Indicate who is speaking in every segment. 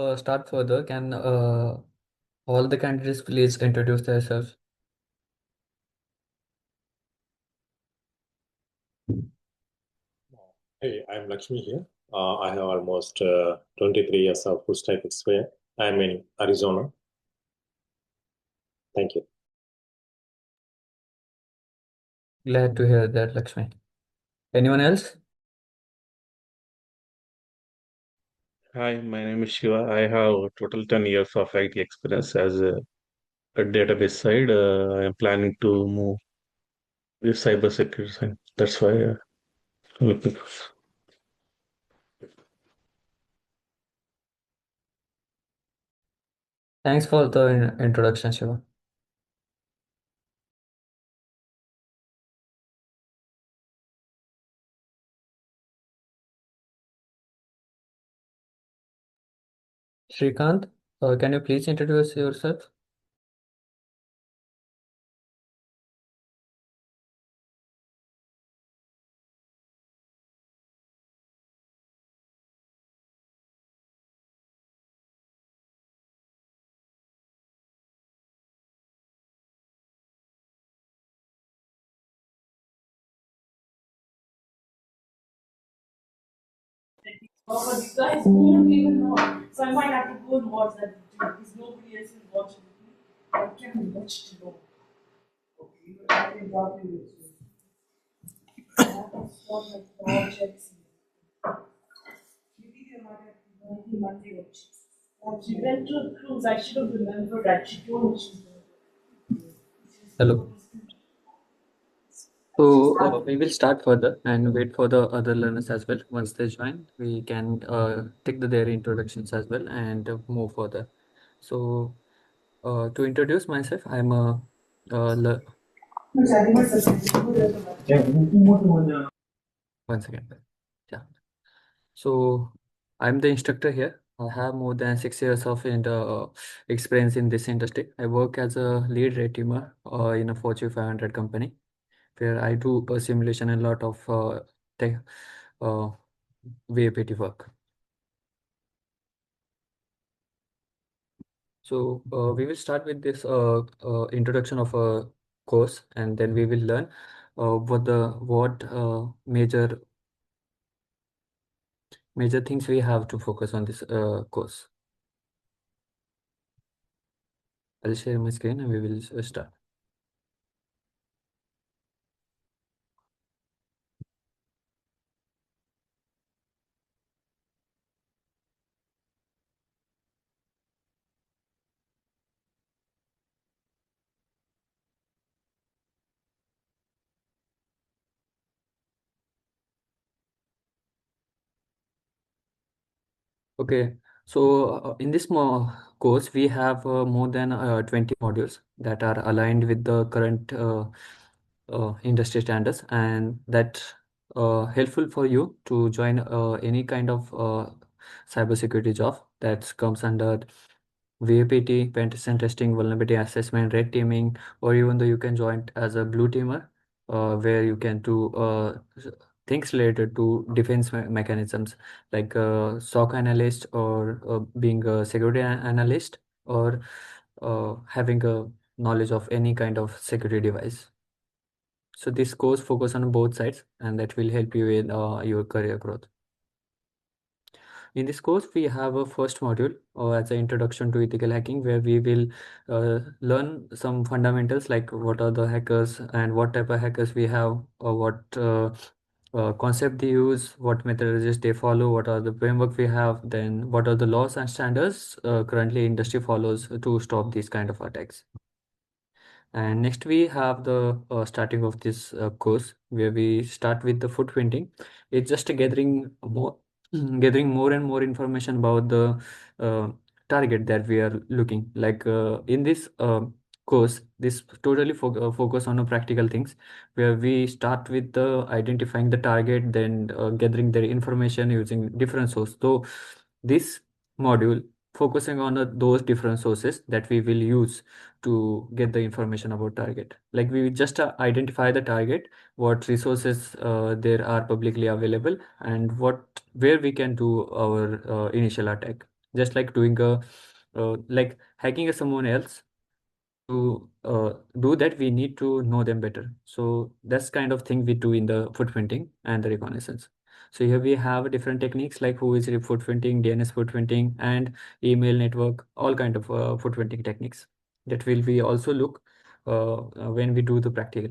Speaker 1: Start further, can all the candidates please introduce themselves?
Speaker 2: Hey, I'm Lakshmi here. I have almost 23 years of full stack experience. I'm in Arizona. Thank you.
Speaker 1: Glad to hear that, Lakshmi. Anyone else?
Speaker 3: Hi, my name is Shiva. I have total 10 years of IT experience as a database side. I am planning to move this cybersecurity side. That's why I'm looking for.
Speaker 1: Thanks for the introduction, Shiva. Shrikant, can you please introduce yourself?
Speaker 4: Oh, but you guys won't even know. So I might have to go and watch that video because nobody else will watch it with me. I can watch to know. Okay, but I can drop you with you. I have to start my projects. Maybe they might have to go Monday or Tuesday. She went to a cruise. I should have remembered that. She told me she's going.
Speaker 1: Hello. So we will start further and wait for the other learners as well. Once they join, we can take their introductions as well and move further. So to introduce myself, I'm a le- one second. Yeah. So I'm the instructor here. I have more than 6 years of experience in this industry. I work as a lead rate teamer in a Fortune 500 company where I do a simulation and a lot of tech, uh, VAPT work. So we will start with this introduction of a course, and then we will learn what major things we have to focus on this course. I'll share my screen and we will start. Okay, so in this course, we have more than 20 modules that are aligned with the current industry standards, and that helpful for you to join any kind of cybersecurity job that comes under VAPT, penetration testing, vulnerability assessment, red teaming, or even though you can join as a blue teamer, where you can do things related to defense mechanisms like SOC analyst or being a security analyst or having a knowledge of any kind of security device. So this course focus on both sides and that will help you in your career growth. In this course, we have a first module as an introduction to ethical hacking, where we will learn some fundamentals like what are the hackers and what type of hackers we have, or what concept they use, what methodologies they follow, what are the framework we have, then what are the laws and standards currently industry follows to stop these kind of attacks. And next we have the starting of this course where we start with the footprinting. It's just gathering more and more information about the uh, target that we are looking. Like in this course, this totally focus on practical things where we start with the identifying the target, then gathering their information using different sources. So this module focusing on those different sources that we will use to get the information about target. Like we just identify the target, what resources there are publicly available, and where we can do our initial attack. just like doing a like hacking someone else. To do that, we need to know them better. So that's kind of thing we do in the footprinting and the reconnaissance. So here we have different techniques like who is footprinting, DNS footprinting, and email network, all kind of footprinting techniques that will we also look when we do the practical.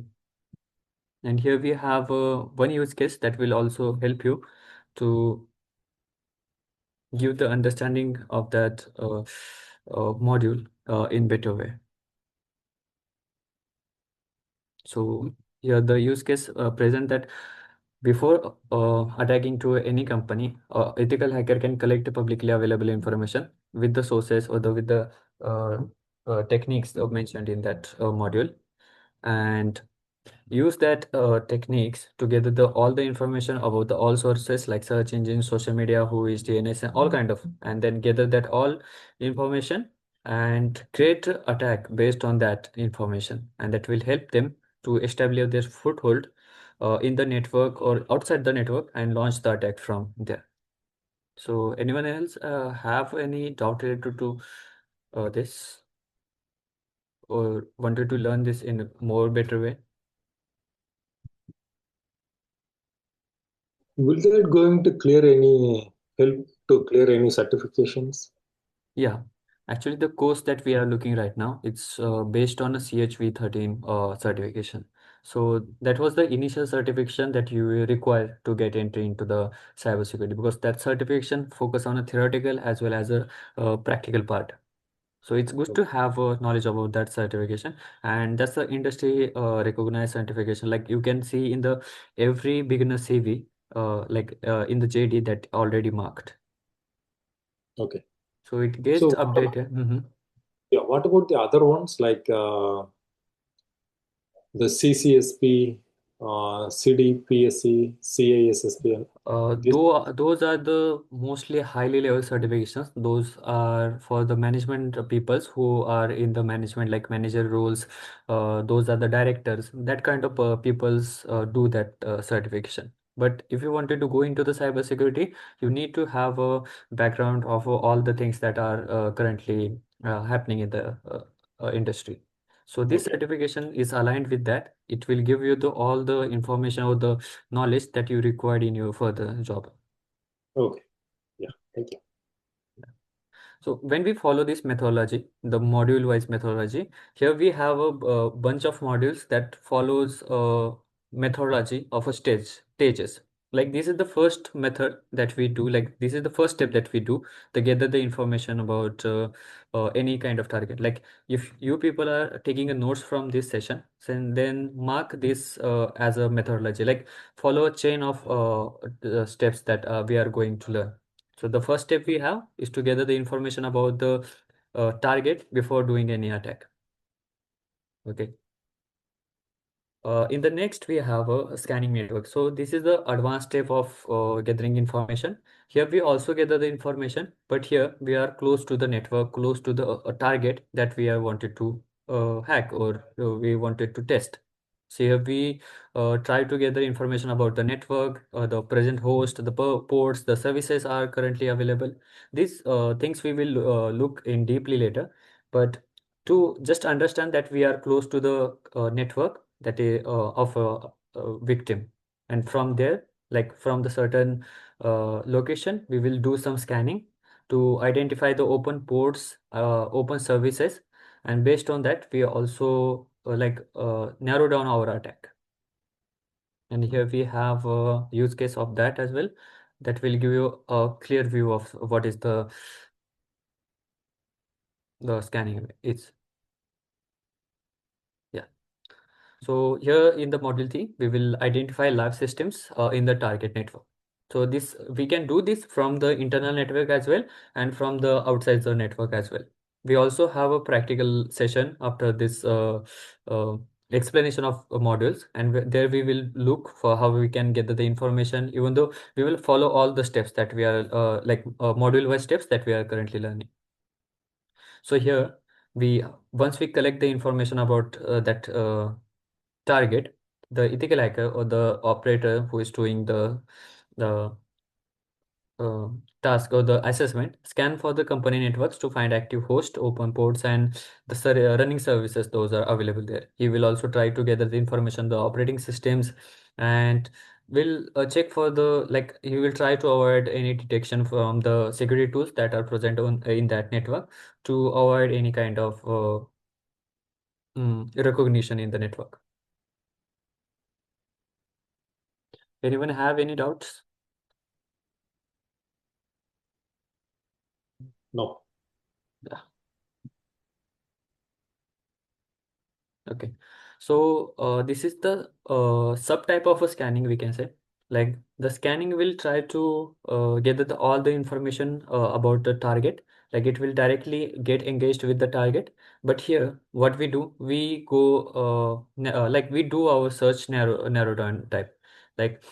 Speaker 1: And here we have one use case that will also help you to give the understanding of that module in better way. So here the use case present that before attacking to any company, ethical hacker can collect publicly available information with the sources or with the uh, techniques mentioned in that module, and use that techniques to gather all the information about the all sources like search engines, social media, who is DNS, and all kind of, and then gather that all information and create a attack based on that information, and that will help them to establish their foothold in the network or outside the network and launch the attack from there. So anyone else have any doubt related to this, or wanted to learn this in a more better way?
Speaker 2: Will that going to clear any help to clear any certifications?
Speaker 1: Yeah, actually, the course that we are looking right now, it's based on a CHV13 certification. So that was the initial certification that you will require to get entry into the cybersecurity, because that certification focus on a theoretical as well as a practical part. So it's good to have knowledge about that certification, and that's the industry recognized certification. Like you can see in the every beginner CV, in the JD that already marked.
Speaker 2: Okay.
Speaker 1: So it gets
Speaker 2: So
Speaker 1: updated.
Speaker 2: yeah, what about the other ones like the CCSP, CDPSC, CISSP? This
Speaker 1: Those are the mostly highly level certifications. Those are for the management peoples who are in the management, like manager roles. Those are the directors. That kind of peoples do that certification. But if you wanted to go into the cybersecurity, you need to have a background of all the things that are currently happening in the industry. So this
Speaker 2: okay.
Speaker 1: certification is aligned with that. It will give you all the information or the knowledge that you required in your further job.
Speaker 2: Okay. Yeah. Thank you.
Speaker 1: So when we follow this methodology, the module-wise methodology, here we have a bunch of modules that follows a methodology of a stages. Like this is the first method that we do. Like this is the first step that we do to gather the information about any kind of target. Like if you people are taking a notes from this session, then mark this as a methodology. Like follow a chain of steps that we are going to learn. So the first step we have is to gather the information about the target before doing any attack. Okay. In the next, we have a scanning network. So this is the advanced step of gathering information. Here we also gather the information, but here we are close to the network, close to the target that we are wanted to hack, or we wanted to test. So here we try to gather information about the network, the present host, the ports, the services are currently available. These things we will look in deeply later, but to just understand that we are close to the network that is of a victim, and from there, like from the certain location, we will do some scanning to identify the open ports, open services, and based on that we also narrow down our attack. And here we have a use case of that as well, that will give you a clear view of what is the scanning is. Yeah. So here in the model 3, we will identify live systems in the target network. So this we can do this from the internal network as well, and from the outside the network as well. We also have a practical session after this uh, explanation of modules, and there we will look for how we can gather the information, even though we will follow all the steps that we are module wise steps that we are currently learning. So here we once we collect the information about that target, the ethical hacker or the operator who is doing the uh, task or the assessment, scan for the company networks to find active host, open ports, and the running services. Those are available there. He will also try to gather the information, the operating systems, and will check for the like. He will try to avoid any detection from the security tools that are present on in that network to avoid any kind of recognition in the network. Anyone have any doubts?
Speaker 2: No.
Speaker 1: Yeah. Okay. So this is the subtype of a scanning we can say. Like the scanning will try to gather all the information about the target. Like it will directly get engaged with the target. But here, what we do, we go like we do our search narrow down type. Like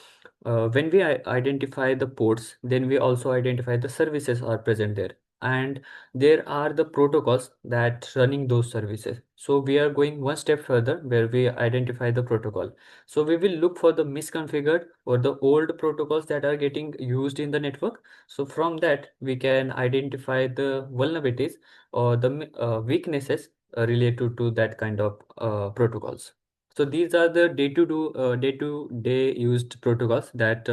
Speaker 1: when we identify the ports, then we also identify the services are present there. And there are the protocols that running those services. So we are going one step further where we identify the protocol. So we will look for the misconfigured or the old protocols that are getting used in the network. So from that we can identify the vulnerabilities or the weaknesses related to that kind of protocols. So these are the day-to-day used protocols that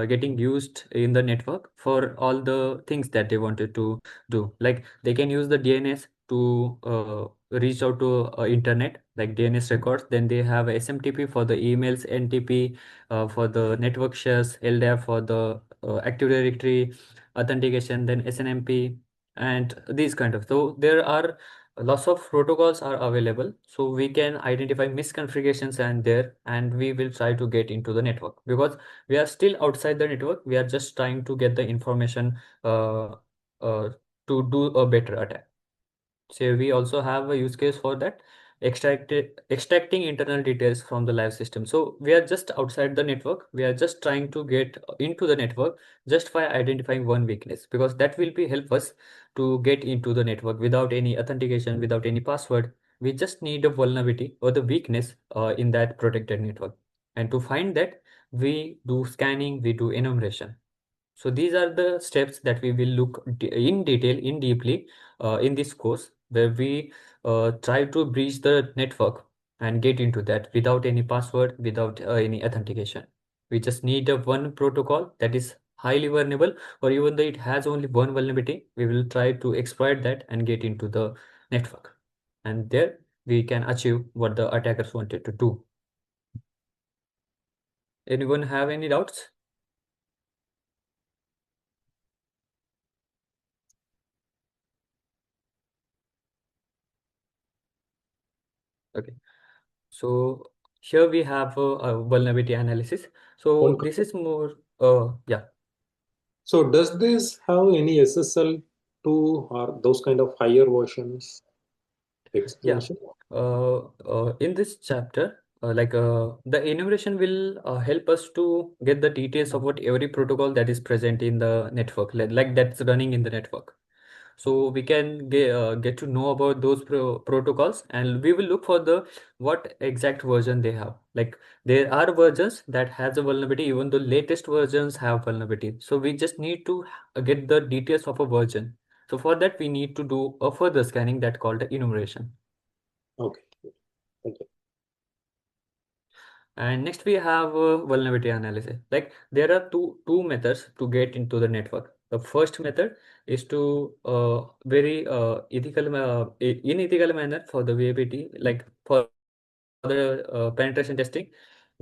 Speaker 1: getting used in the network for all the things that they wanted to do. Like they can use the DNS to reach out to internet, like DNS records. Then they have SMTP for the emails, NTP for the network shares, LDAP for the Active Directory authentication, then SNMP, and these kind of. So there are lots of protocols are available, so we can identify misconfigurations and there, and we will try to get into the network because we are still outside the network. We are just trying to get the information uh, to do a better attack. So we also have a use case for that, extracting internal details from the live system. So we are just outside the network. We are just trying to get into the network just by identifying one weakness, because that will be help us to get into the network without any authentication, without any password. We just need a vulnerability or the weakness in that protected network. And to find that, we do scanning, we do enumeration. So these are the steps that we will look in detail, in deeply in this course, where we try to breach the network and get into that without any password, without any authentication. We just need a one protocol that is highly vulnerable, or even though it has only one vulnerability, we will try to exploit that and get into the network. And there we can achieve what the attackers wanted to do. Anyone have any doubts? Okay. So here we have a vulnerability analysis. So
Speaker 2: One.
Speaker 1: this is more, yeah,
Speaker 2: So does this have any SSL2 or those kind of higher versions
Speaker 1: yeah.
Speaker 2: explanation?
Speaker 1: In this chapter, the enumeration will help us to get the details of what every protocol that is present in the network, like that's running in the network. So we can get to know about those protocols, and we will look for the what exact version they have. Like there are versions that has a vulnerability, even the latest versions have vulnerability. So we just need to get the details of a version. So for that we need to do a further scanning that called the enumeration.
Speaker 2: Okay. Thank you.
Speaker 1: And next we have vulnerability analysis. Like there are two methods to get into the network. The first method is to very in ethical manner for the VAPT, like for the penetration testing,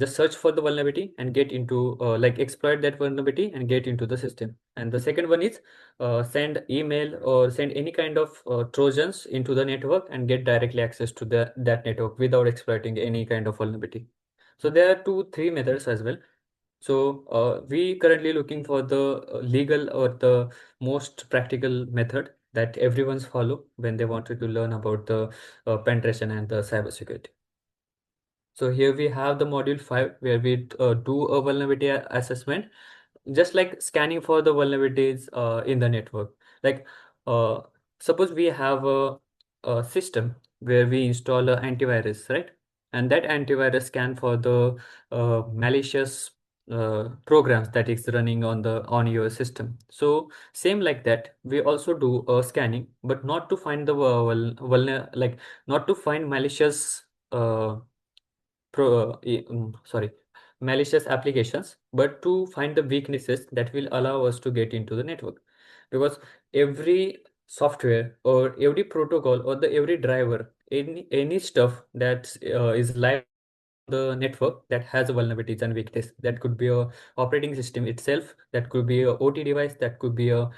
Speaker 1: just search for the vulnerability and get into like exploit that vulnerability and get into the system. And the second one is send email or send any kind of trojans into the network and get directly access to that network without exploiting any kind of vulnerability. So there are three methods as well. So we currently looking for the legal or the most practical method that everyone's follow when they wanted to learn about the penetration and the cybersecurity. So here we have the module 5 where we do a vulnerability assessment, just like scanning for the vulnerabilities in the network. Like uh, suppose we have a system where we install an antivirus, right? And that antivirus scan for the malicious programs that is running on your system. So same like that, we also do scanning, but not to find the like not to find malicious uh, sorry, malicious applications, but to find the weaknesses that will allow us to get into the network. Because every software or every protocol or the every driver, any stuff that is live the network that has vulnerabilities and weakness, that could be a operating system itself, that could be a OT device, that could be a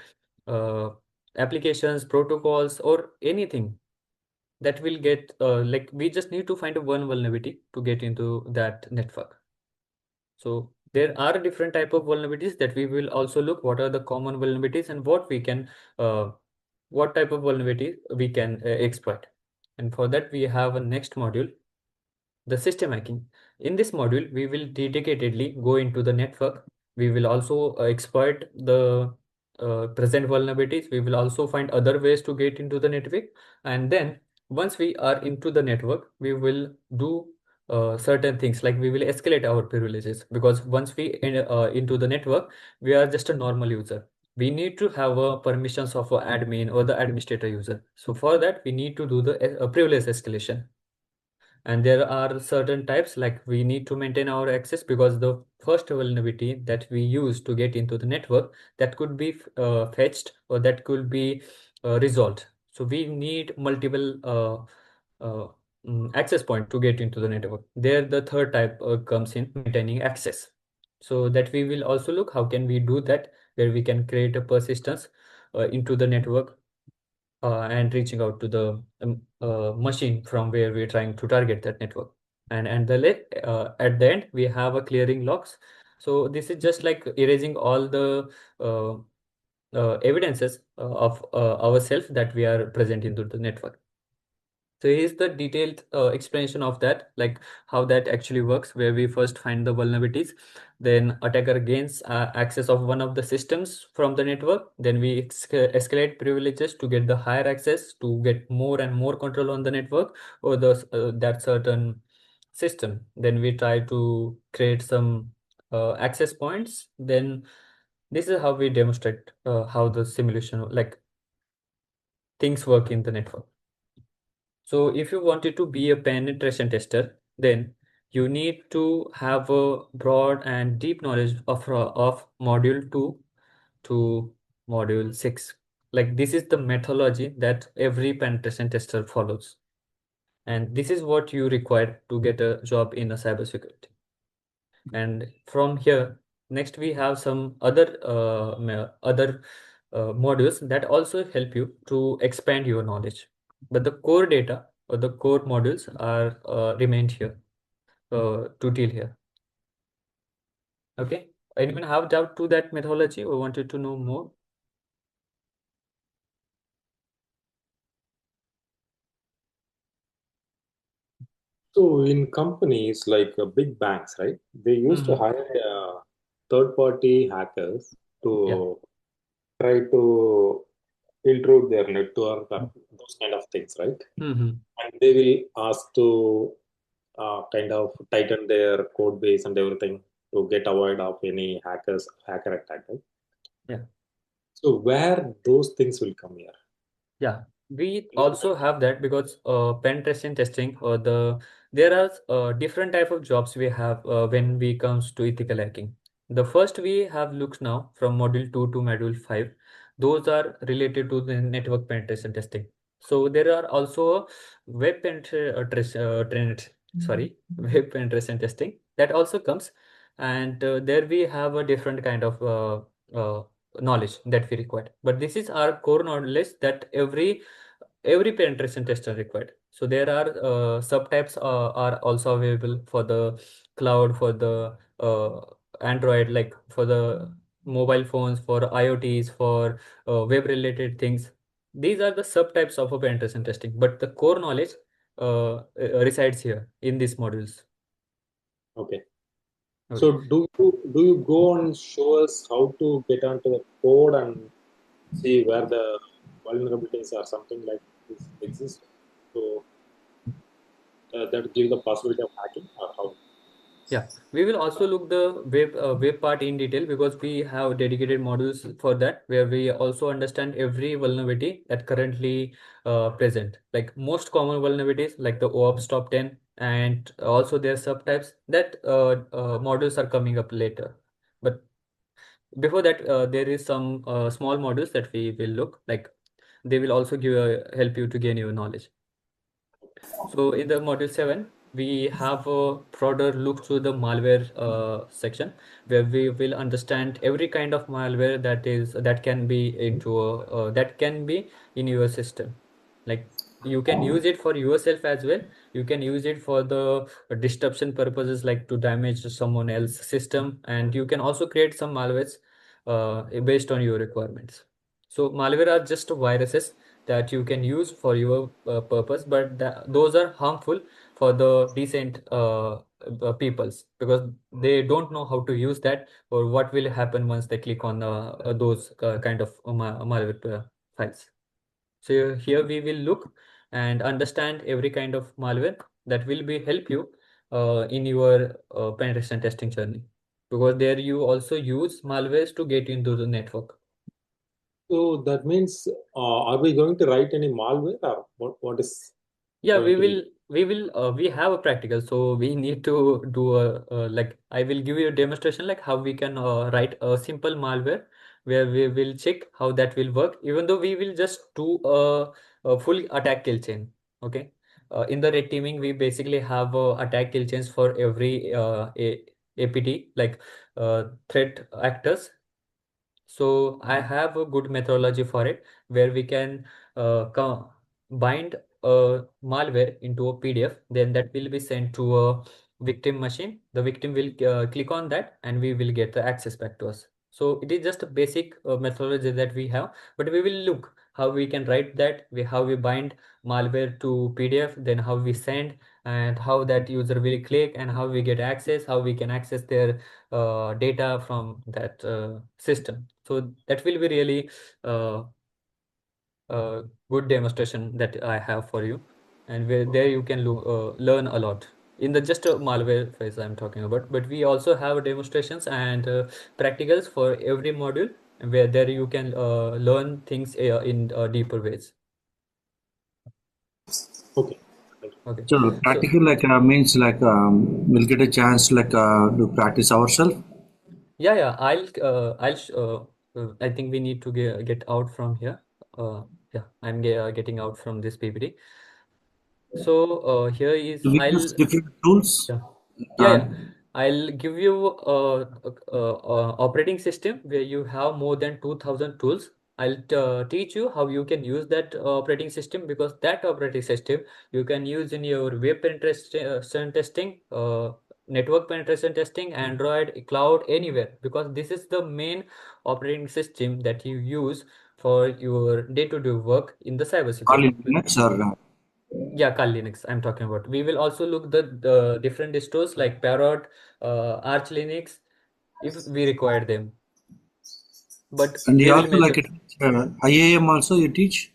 Speaker 1: uh, applications, protocols, or anything that will get like we just need to find a one vulnerability to get into that network. So there are different type of vulnerabilities that we will also look what are the common vulnerabilities and what we can what type of vulnerability we can exploit. And for that we have a next module, the system hacking. In this module, we will dedicatedly go into the network. We will also exploit the present vulnerabilities. We will also find other ways to get into the network. And then once we are into the network, we will do certain things like we will escalate our privileges, because once we into the network, we are just a normal user. We need to have permissions of a admin or the administrator user. So for that, we need to do the privilege escalation. And there are certain types like we need to maintain our access, because the first vulnerability that we use to get into the network, that could be fetched or that could be resolved. So we need multiple access point to get into the network. There the third type comes in maintaining access. So that we will also look how can we do that, where we can create a persistence into the network and reaching out to the machine from where we're trying to target that network. And at the end, we have a clearing logs. So this is just like erasing all the uh, evidences of ourselves that we are present into the network. So here's the detailed explanation of that, like how that actually works, where we first find the vulnerabilities, then attacker gains access of one of the systems from the network, then we escalate privileges to get the higher access, to get more and more control on the network or the that certain system. Then we try to create some access points. Then this is how we demonstrate how the simulation, like things work in the network. So if you wanted to be a penetration tester, then you need to have a broad and deep knowledge of module 2 to module 6. Like this is the methodology that every penetration tester follows. And this is what you require to get a job in a cybersecurity. And from here, next we have some other modules that also help you to expand your knowledge. But the core data or the core modules are remained here to deal here. Okay. Anyone have doubt to that methodology or wanted to know more?
Speaker 2: So in companies like big banks, right? They used to
Speaker 1: Mhm.
Speaker 2: hire third-party hackers
Speaker 1: Yeah.
Speaker 2: to try to intrude their network or those kind of things, right?
Speaker 1: Hmm.
Speaker 2: And they will ask to kind of tighten their code base and everything to get avoid of any hacker attack, right?
Speaker 1: Yeah.
Speaker 2: So where those things will come here?
Speaker 1: Yeah, we also have that because penetration testing or there are different type of jobs we have when we comes to ethical hacking. The first we have looked now from module 2 to module 5. Those are related to the network penetration testing. So there are also web penetration testing that also comes, and there we have a different kind of knowledge that we require. But this is our core knowledge that every penetration tester required. So there are subtypes are also available for the cloud, for the Android, like for the mobile phones, for IoTs, for web related things. These are the subtypes of a penetration testing, but the core knowledge resides here in these modules.
Speaker 2: Okay.
Speaker 1: Okay.
Speaker 2: So do you go and show us how to get onto the code and see where the vulnerabilities or something like this exist? So that give the possibility of hacking or how?
Speaker 1: Yeah, we will also look the web part in detail because we have dedicated modules for that where we also understand every vulnerability that currently present. Like most common vulnerabilities like the OOPS top 10 and also their subtypes that modules are coming up later. But before that, there is some small modules that we will look like they will also give help you to gain your knowledge. So in the module 7, we have a broader look through the malware section where we will understand every kind of malware that can be that can be in your system. Like you can use it for yourself as well. You can use it for the disruption purposes like to damage someone else's system, and you can also create some malwares based on your requirements. So malware are just viruses that you can use for your purpose, but those are harmful for the decent peoples because they don't know how to use that or what will happen once they click on those kind of malware files. So here we will look and understand every kind of malware that will be help you in your penetration testing journey because there you also use malwares to get into the network.
Speaker 2: So that means, are we going to write any malware, or what is
Speaker 1: Yeah,
Speaker 2: going to be?
Speaker 1: we have a practical, so we need to do like I will give you a demonstration like how we can write a simple malware where we will check how that will work, even though we will just do a full attack kill chain. Okay. In the red teaming, we basically have attack kill chains for every APT, like threat actors. So I have a good methodology for it where we can bind a malware into a PDF. Then that will be sent to a victim machine. The victim will click on that and we will get the access back to us. So it is just a basic methodology that we have, but we will look how we can write that, how we bind malware to PDF, then how we send and how that user will click and how we get access, how we can access their data from that system. So that will be really uh, good demonstration that I have for you, and where there you can learn a lot in the just malware phase I'm talking about. But we also have demonstrations and practicals for every module, where there you can learn things in deeper ways.
Speaker 2: Okay. Thank you.
Speaker 1: Okay,
Speaker 5: So
Speaker 1: so
Speaker 5: practical like means like we'll get a chance like to practice ourselves.
Speaker 1: yeah, I think we need to get out from here. Yeah, I'm getting out from this PPT. So here is
Speaker 5: Do we use
Speaker 1: I'll
Speaker 5: different tools?
Speaker 1: yeah yeah
Speaker 5: Uh,
Speaker 1: yeah I'll give you operating system where you have more than 2000 tools. I'll teach you how you can use that operating system because that operating system you can use in your web penetration testing, network penetration testing, Android, cloud, anywhere because this is the main operating system that you use for your day-to-day work in the
Speaker 5: All
Speaker 1: cybersecurity.
Speaker 5: in Linux or
Speaker 1: Yeah, Kali Linux, I'm talking about. We will also look the different distros like Parrot, Arch Linux, if we require them. But
Speaker 5: and
Speaker 1: we
Speaker 5: you
Speaker 1: will
Speaker 5: also like
Speaker 1: mention,
Speaker 5: it IAM also you teach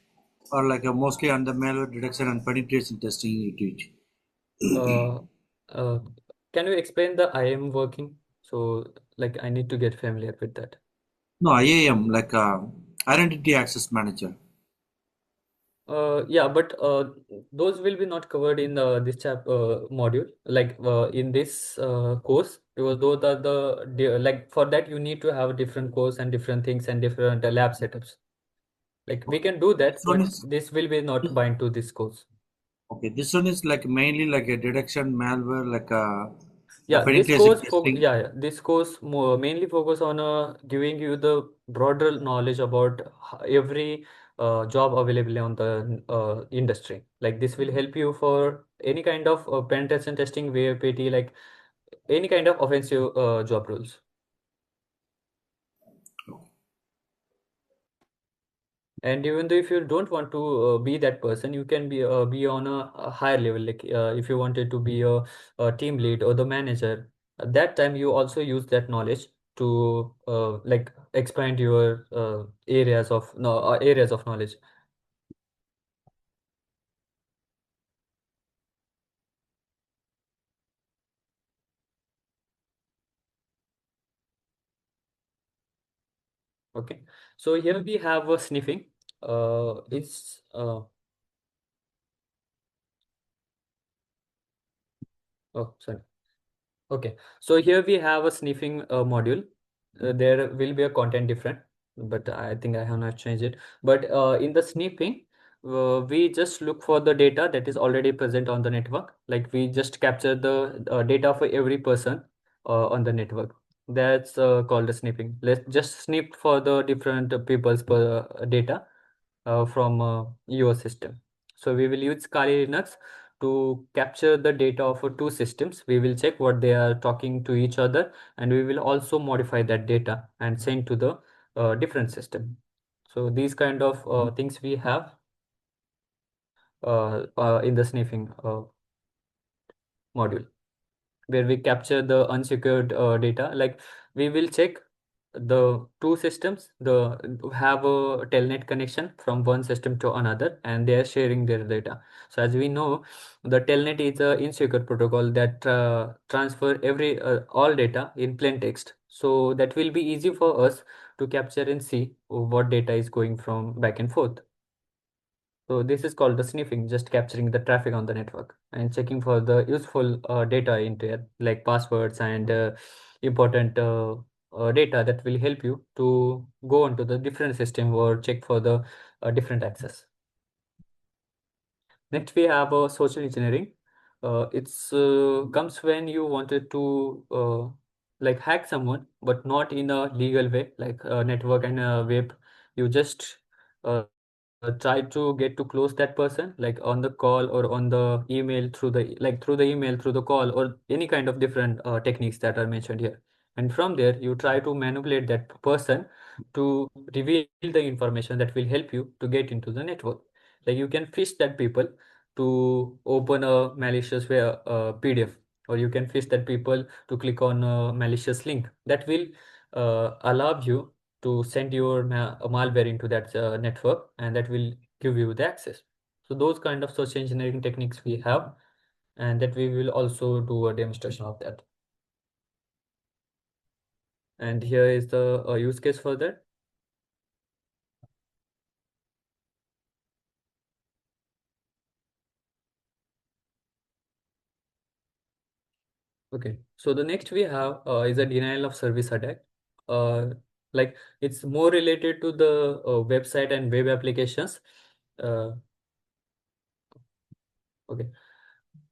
Speaker 5: or like mostly on the malware detection and penetration testing you teach.
Speaker 1: uh, uh, can you explain the IAM working? So, like, I need to get familiar with that.
Speaker 5: No IAM like identity access manager.
Speaker 1: Yeah, but those will be not covered in this module, like in this course, because those are like for that you need to have a different course and different things and different lab setups. Like we can do
Speaker 5: This
Speaker 1: that,
Speaker 5: one
Speaker 1: but
Speaker 5: is
Speaker 1: this will be not bind to this course.
Speaker 5: okay. This one is like mainly like a detection malware like a
Speaker 1: Yeah, this
Speaker 5: penetration
Speaker 1: course
Speaker 5: testing.
Speaker 1: this course mainly focus on giving you the broader knowledge about every job available on the industry. Like this will help you for any kind of penetration testing, VAPT, like any kind of offensive job roles. And even though if you don't want to be that person, you can be on a higher level. Like if you wanted to be a team lead or the manager, at that time you also use that knowledge to like expand your areas of no areas of knowledge. Okay, so here we have a sniffing. It's oh, sorry. Okay, so here we have a sniffing module. There will be a content different, but I think I have not changed it. But in the sniffing, we just look for the data that is already present on the network. Like we just capture the data for every person on the network. That's called the sniffing. Let's just snip for the different people's data from your system. So we will use Kali Linux to capture the data of two systems. We will check what they are talking to each other, and we will also modify that data and send to the different system. So these kind of things we have in the sniffing module, where we capture the unsecured data. Like we will check the two systems the have a telnet connection from one system to another, and they are sharing their data. So as we know, the telnet is a insecure protocol that transfer every all data in plain text, so that will be easy for us to capture and see what data is going from back and forth. So this is called the sniffing, just capturing the traffic on the network and checking for the useful data into it, like passwords and important data that will help you to go onto the different system or check for the different access. Next, we have social engineering. It's comes when you wanted to like hack someone, but not in a legal way, like network and web. You just try to get to close that person, like on the call or on the email, through the through the email, through the call, or any kind of different techniques that are mentioned here. And from there, you try to manipulate that person to reveal the information that will help you to get into the network. Like you can fish that people to open a malicious PDF, or you can fish that people to click on a malicious link that will allow you to send your malware into that network, and that will give you the access. So those kind of social engineering techniques we have, and that we will also do a demonstration of that. And here is the use case for that. Okay, so the next we have is a denial of service attack. Uh, like it's more related to the website and web applications. Okay,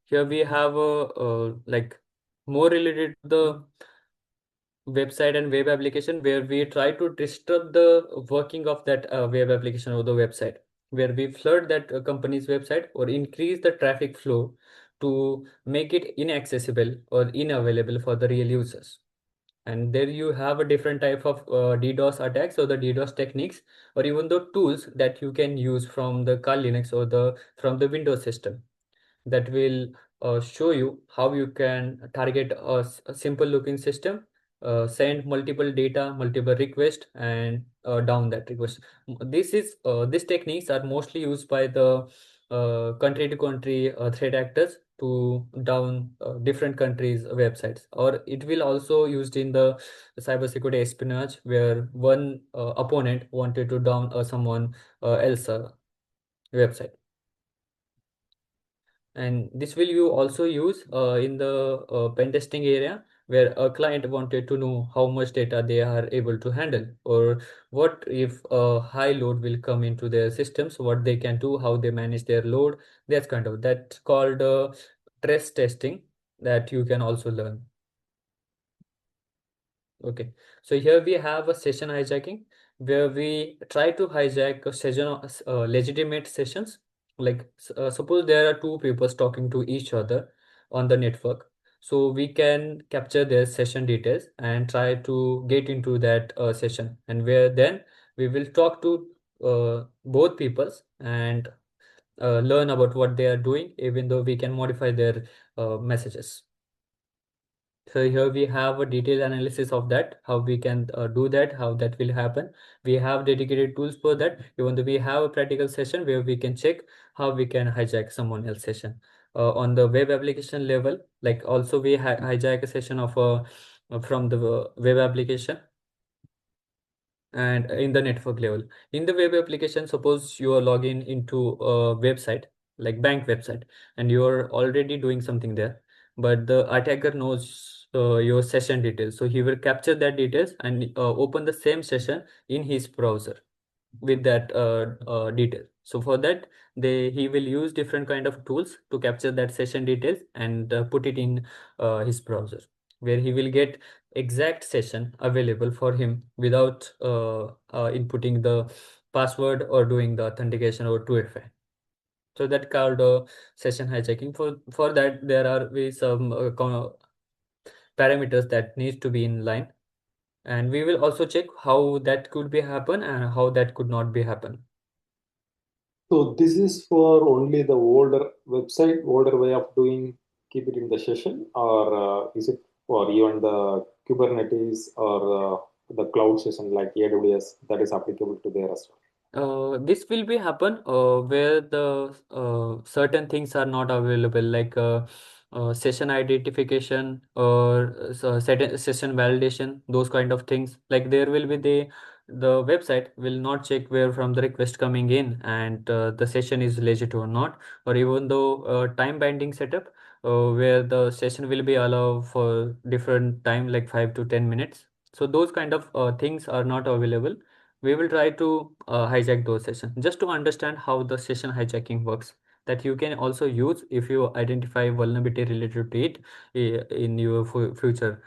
Speaker 1: here we have like more related to the website and web application, where we try to disturb the working of that web application or the website, where we flood that company's website or increase the traffic flow to make it inaccessible or unavailable for the real users. And there you have a different type of DDoS attacks or the DDoS techniques, or even the tools that you can use from the Kali Linux or the from the Windows system, that will show you how you can target a simple looking system, send multiple data, multiple requests, and down that request. These techniques are mostly used by the country to country threat actors to down different countries websites, or it will also used in the cybersecurity espionage, where one opponent wanted to down someone else website. And this will you also use in the pen testing area, where a client wanted to know how much data they are able to handle, or what if a high load will come into their systems, what they can do, how they manage their load. That's called stress testing, that you can also learn. Okay, so here we have a session hijacking, where we try to hijack a session, legitimate sessions. Like suppose there are two people talking to each other on the network, so we can capture their session details and try to get into that session, and where then we will talk to both peoples and learn about what they are doing, even though we can modify their messages. So here we have a detailed analysis of that, how we can do that, how that will happen. We have dedicated tools for that. Even though we have a practical session where we can check how we can hijack someone else's session. On the web application level, like also we hijack a session of from the web application. and in the network level. In the web application, suppose you are logging into a website like bank website, and you are already doing something there, but the attacker knows your session details, so he will capture that details and open the same session in his browser with that detail. So for that, he will use different kind of tools to capture that session details and put it in his browser, where he will get exact session available for him without inputting the password or doing the authentication or 2FA. So that called session hijacking. For that, there are some parameters that needs to be in line, and we will also check how that could be happen and how that could not be happen.
Speaker 2: So this is for only the older website, older way of doing, keep it in the session, or is it for even the Kubernetes or the cloud session like AWS that is applicable to there as well?
Speaker 1: This will be happen where the certain things are not available, like session identification or session validation, those kind of things. Like there will be the website will not check where from the request coming in and the session is legit or not, or even though time binding setup where the session will be allowed for different time like 5 to 10 minutes. So those kind of things are not available. We will try to hijack those sessions just to understand how the session hijacking works, that you can also use if you identify vulnerability related to it in your future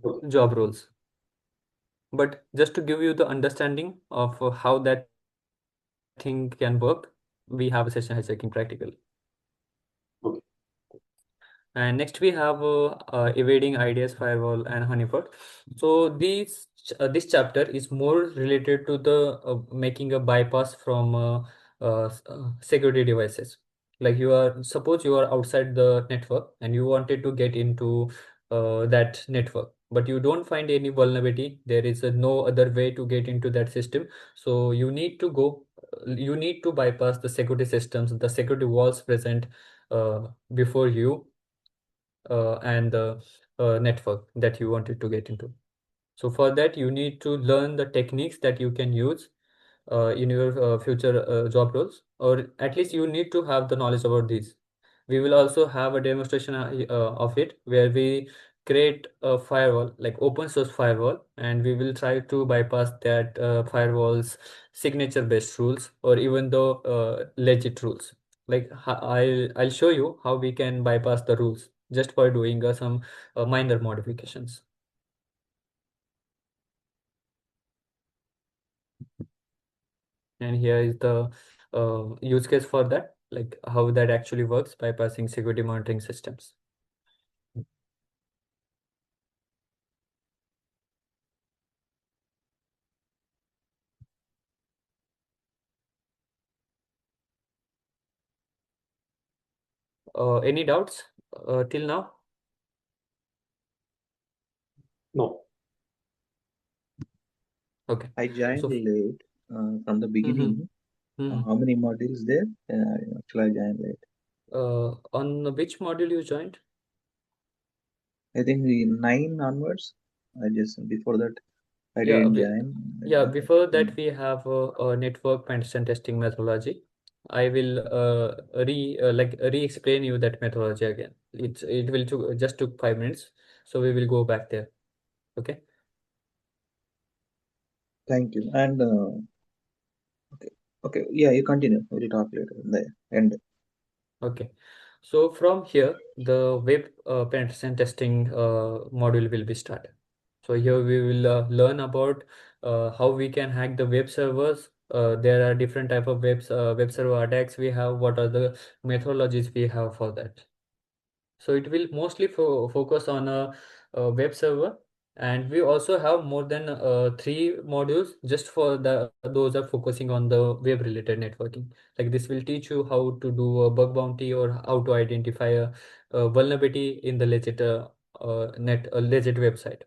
Speaker 2: Okay.
Speaker 1: job roles. But just to give you the understanding of how that thing can work, we have a session hijacking practical.
Speaker 2: Okay.
Speaker 1: And next we have evading ideas, firewall, and honeypot. So this chapter is more related to the making a bypass from security devices. Like suppose you are outside the network and you wanted to get into that network, but you don't find any vulnerability. There is no other way to get into that system. So you need to bypass the security systems, the security walls present before you and the network that you wanted to get into. So for that, you need to learn the techniques that you can use in your future job roles, or at least you need to have the knowledge about these. We will also have a demonstration of it where we create a firewall, like open source firewall, and we will try to bypass that firewall's signature based rules or even though legit rules. Like I'll show you how we can bypass the rules just by doing some minor modifications. And here is the use case for that, like how that actually works, bypassing security monitoring systems. Any doubts till now?
Speaker 2: No.
Speaker 1: Okay.
Speaker 6: I joined
Speaker 1: So,
Speaker 6: late from the beginning.
Speaker 1: mhm.
Speaker 6: How many modules there? Actually, I joined late.
Speaker 1: On which module you joined?
Speaker 6: I think the 9 onwards. I just before that I
Speaker 1: Yeah,
Speaker 6: didn't join.
Speaker 1: yeah. Before that,
Speaker 6: Mm.
Speaker 1: we have a network penetration testing methodology. I will re-explain you that methodology again. It will just took 5 minutes, so we will go back there. Okay.
Speaker 6: Thank you. And okay, okay, yeah, you continue. We'll talk later in the end.
Speaker 1: Okay. So from here, the web penetration testing module will be started. So here we will learn about how we can hack the web servers. There are different type of web server attacks we have. What are the methodologies we have for that? So it will mostly focus on a web server, and we also have more than 3 modules just for those are focusing on the web related networking. Like this will teach you how to do a bug bounty or how to identify a vulnerability in the legit legit website.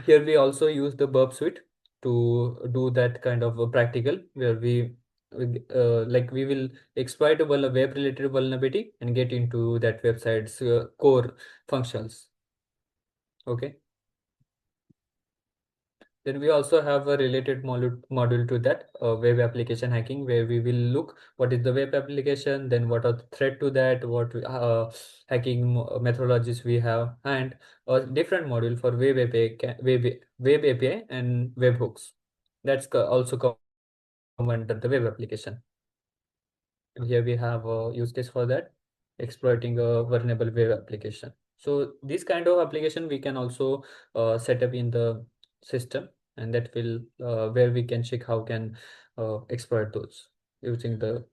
Speaker 1: Here we also use the burp suite to do that kind of a practical where we will exploit a web related vulnerability and get into that website's core functions. Okay. Then we also have a related module to that, web application hacking, where we will look what is the web application, then what are the threat to that, what hacking methodologies we have, and a different module for web API, web API and webhooks. That's also come under the web application. And here we have a use case for that, exploiting a vulnerable web application. So this kind of application we can also set up in the system, and that will where we can check how can exploit those using the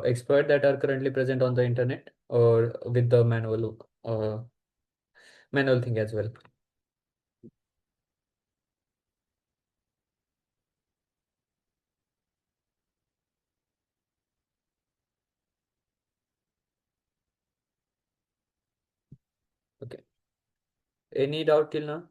Speaker 1: exploit that are currently present on the internet, or with the manual thing as well. Okay. Any doubt till now?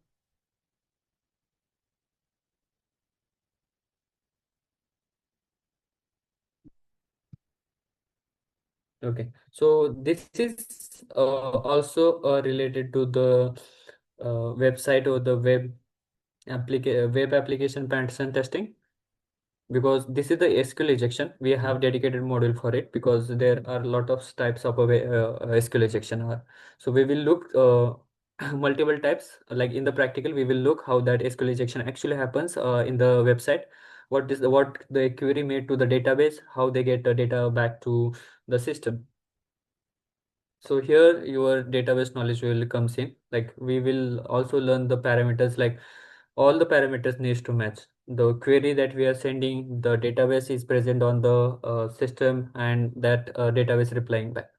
Speaker 1: Okay, so this is also related to the website or the web application penetration testing, because this is the SQL injection. We have dedicated module for it because there are a lot of types of SQL injection are. So we will look multiple types. Like in the practical, we will look how that SQL injection actually happens in the website. What the query made to the database, how they get the data back to the system. So here your database knowledge will comes in. Like we will also learn the parameters, like all the parameters needs to match. The query that we are sending, the database is present on the system, and that database replying back.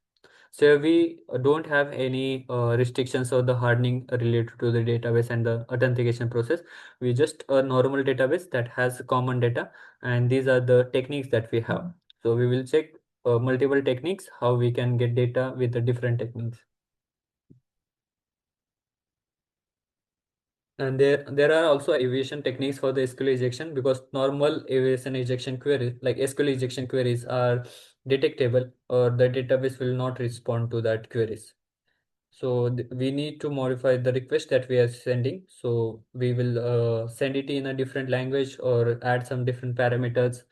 Speaker 1: So we don't have any restrictions or the hardening related to the database and the authentication process. We just a normal database that has common data, and these are the techniques that we have. So we will check multiple techniques, how we can get data with the different techniques. And there are also evasion techniques for the SQL injection, because normal evasion injection queries, like SQL injection queries, are detectable, or the database will not respond to that queries. So we need to modify the request that we are sending. So we will send it in a different language or add some different parameters,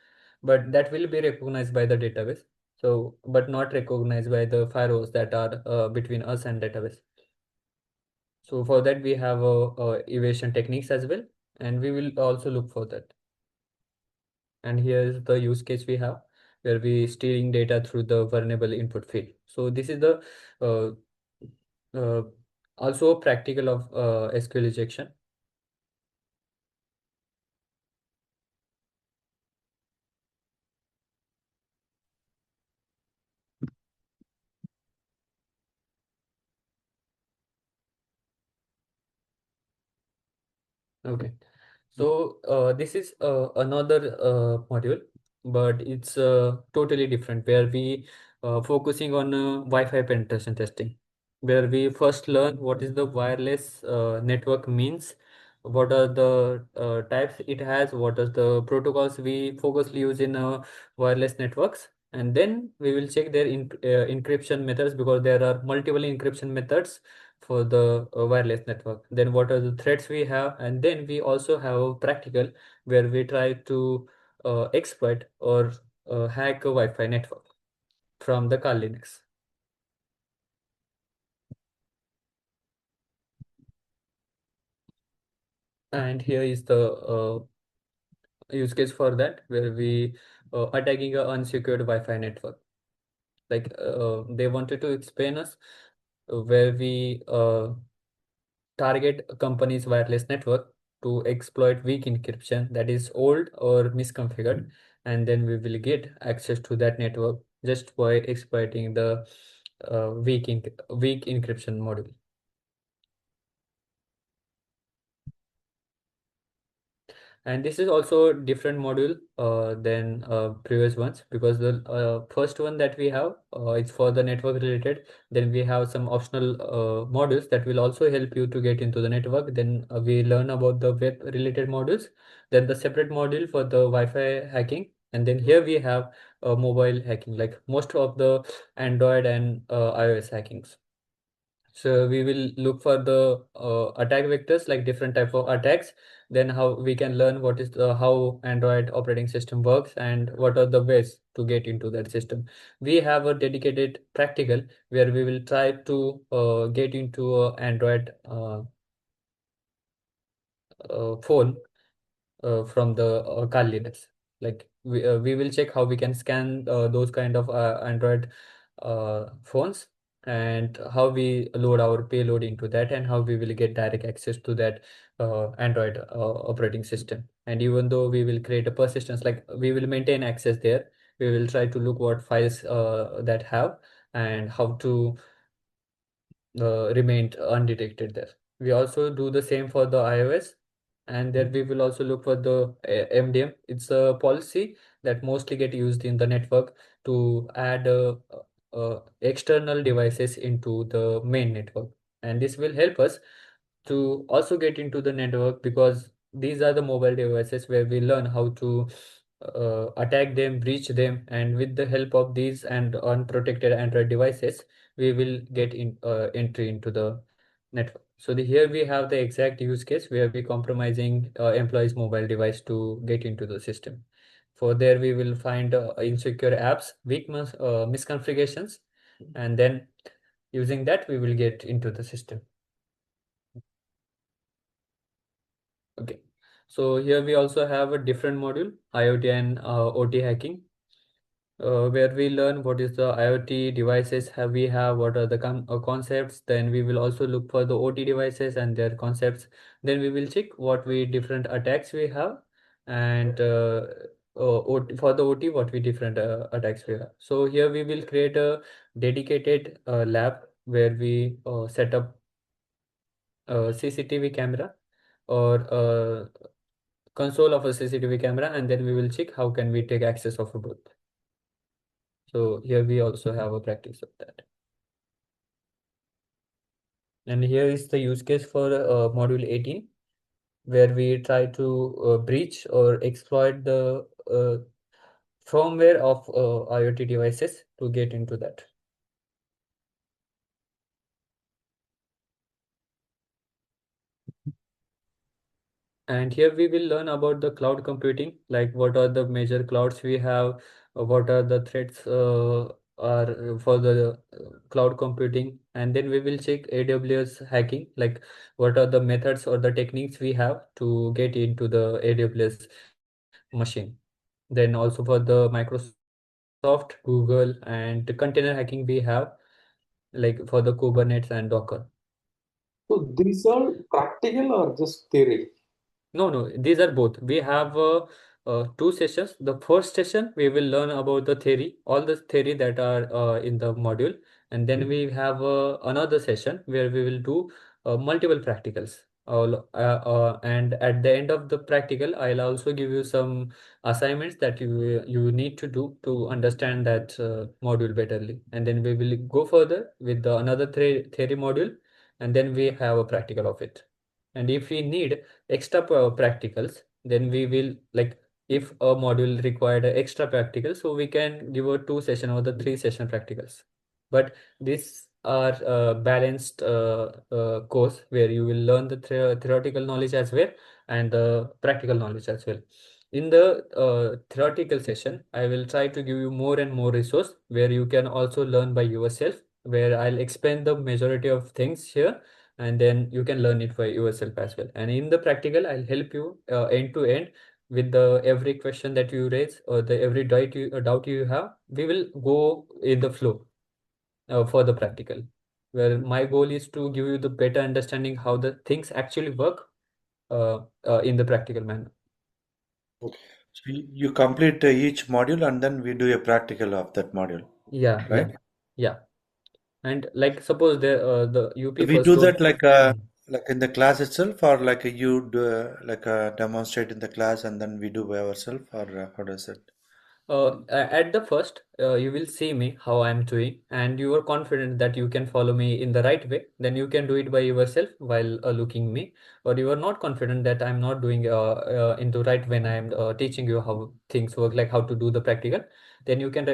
Speaker 1: but that will be recognized by the database. So, but not recognized by the firewalls that are between us and database. So for that we have evasion techniques as well, and we will also look for that. And here is the use case we have, where we stealing data through the vulnerable input field. So this is the uh, uh, also practical of SQL injection. Okay, so this is another module, but it's totally different, where we focusing on Wi-Fi penetration testing, where we first learn what is the wireless network means, what are the types it has, what are the protocols we focusly use in wireless networks, and then we will check their encryption methods, because there are multiple encryption methods for the wireless network. Then what are the threats we have, and then we also have a practical, where we try to exploit or hack a Wi-Fi network from the Kali Linux. And here is the use case for that, where we attacking a unsecured Wi-Fi network. Like they wanted to explain us where we target a company's wireless network to exploit weak encryption that is old or misconfigured, and then we will get access to that network just by exploiting the weak encryption module. And this is also different module than previous ones, because the first one that we have it's for the network related. Then we have some optional modules that will also help you to get into the network. Then we learn about the web related modules, then the separate module for the Wi-Fi hacking, and then here we have mobile hacking, like most of the Android and iOS hackings. So we will look for the attack vectors, like different type of attacks, then how we can learn what is how Android operating system works and what are the ways to get into that system. We have a dedicated practical where we will try to get into a Android phone from the Kali Linux. Like we will check how we can scan those kind of Android phones, and how we load our payload into that, and how we will get direct access to that Android operating system. And even though we will create a persistence, like we will maintain access there, we will try to look what files that have and how to remained undetected there. We also do the same for the iOS, and then we will also look for the MDM. It's a policy that mostly get used in the network to add external devices into the main network, and this will help us to also get into the network, because these are the mobile devices where we learn how to attack them, breach them, and with the help of these and unprotected Android devices, we will get in entry into the network. So here we have the exact use case where we compromising employees' mobile device to get into the system. For there, we will find insecure apps, weak misconfigurations, and then using that, we will get into the system. Okay. So here we also have a different module, IoT and OT hacking, where we learn what is the IoT devices have we have, what are the concepts. Then we will also look for the OT devices and their concepts. Then we will check what we different attacks we have, and for the OT what we different attacks we have. So here we will create a dedicated lab where we set up a CCTV camera or console of a CCTV camera, and then we will check how can we take access of both. So here we also have a practice of that. And here is the use case for module 18, where we try to breach or exploit the firmware of IoT devices to get into that. And here we will learn about the cloud computing, like what are the major clouds we have, what are the threats are for the cloud computing, and then we will check AWS hacking, like what are the methods or the techniques we have to get into the AWS machine. Then also for the Microsoft, Google, and the container hacking we have, like for the Kubernetes and Docker.
Speaker 2: So these are practical or just theory?
Speaker 1: No, these are both. We have two sessions. The first session, we will learn about the theory, all the theory that are in the module. And then we have another session where we will do multiple practicals. And at the end of the practical, I'll also give you some assignments that you need to do to understand that module betterly. And then we will go further with the another theory module, and then we have a practical of it. And if we need extra practicals, then we will, like, if a module required a extra practical, so we can give a 2 session or the 3 session practicals. But these are balanced course where you will learn the theoretical knowledge as well and the practical knowledge as well. In the theoretical session, I will try to give you more and more resource where you can also learn by yourself, where I'll explain the majority of things here, and then you can learn it by yourself as well. And in the practical, I'll help you end to end with the every question that you raise or the every doubt you have. We will go in the flow for the practical, where my goal is to give you the better understanding how the things actually work in the practical manner.
Speaker 5: So you complete each module and then we do a practical of that module,
Speaker 1: Yeah,
Speaker 5: right?
Speaker 1: yeah. And like suppose the you
Speaker 5: So we
Speaker 1: people
Speaker 5: do
Speaker 1: don't.
Speaker 5: that like in the class itself, or like you do like demonstrate in the class and then we do by ourselves, or how does it?
Speaker 1: At the first, you will see me how I'm doing, and you are confident that you can follow me in the right way. Then you can do it by yourself while looking me. Or you are not confident that I'm not doing in the right when I'm teaching you how things work, like how to do the practical. Then you can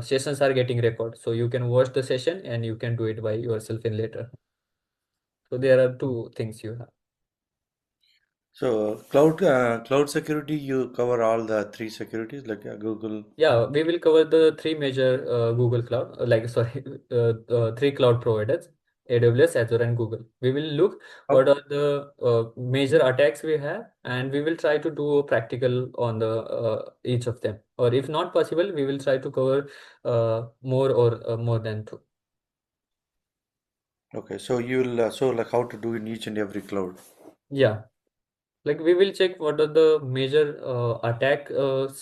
Speaker 1: sessions are getting recorded, so you can watch the session and you can do it by yourself in later. So there are two things you have.
Speaker 5: So cloud security, you cover all the three securities like Google.
Speaker 1: Yeah, we will cover the three major Google Cloud, sorry, three cloud providers, AWS, Azure, and Google. We will look what
Speaker 5: How,
Speaker 1: are the major attacks we have, and we will try to do a practical on the each of them. Or if not possible, we will try to cover more or more than two.
Speaker 5: okay, so you will so like how to do in each and every cloud.
Speaker 1: Yeah. Like we will check what are the major attack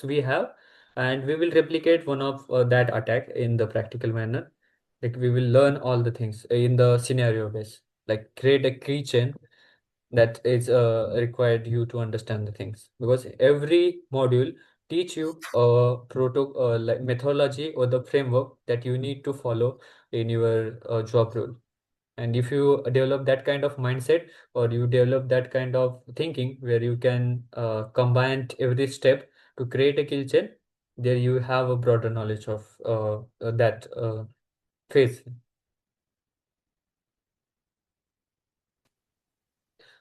Speaker 1: we have, and we will replicate one of that attack in the practical manner. Like we will learn all the things in the scenario base. Like create a keychain that is required you to understand the things, because every module teach you a like methodology or the framework that you need to follow in your job role. And if you develop that kind of mindset, or you develop that kind of thinking where you can combine every step to create a kill chain, there you have a broader knowledge of that phase.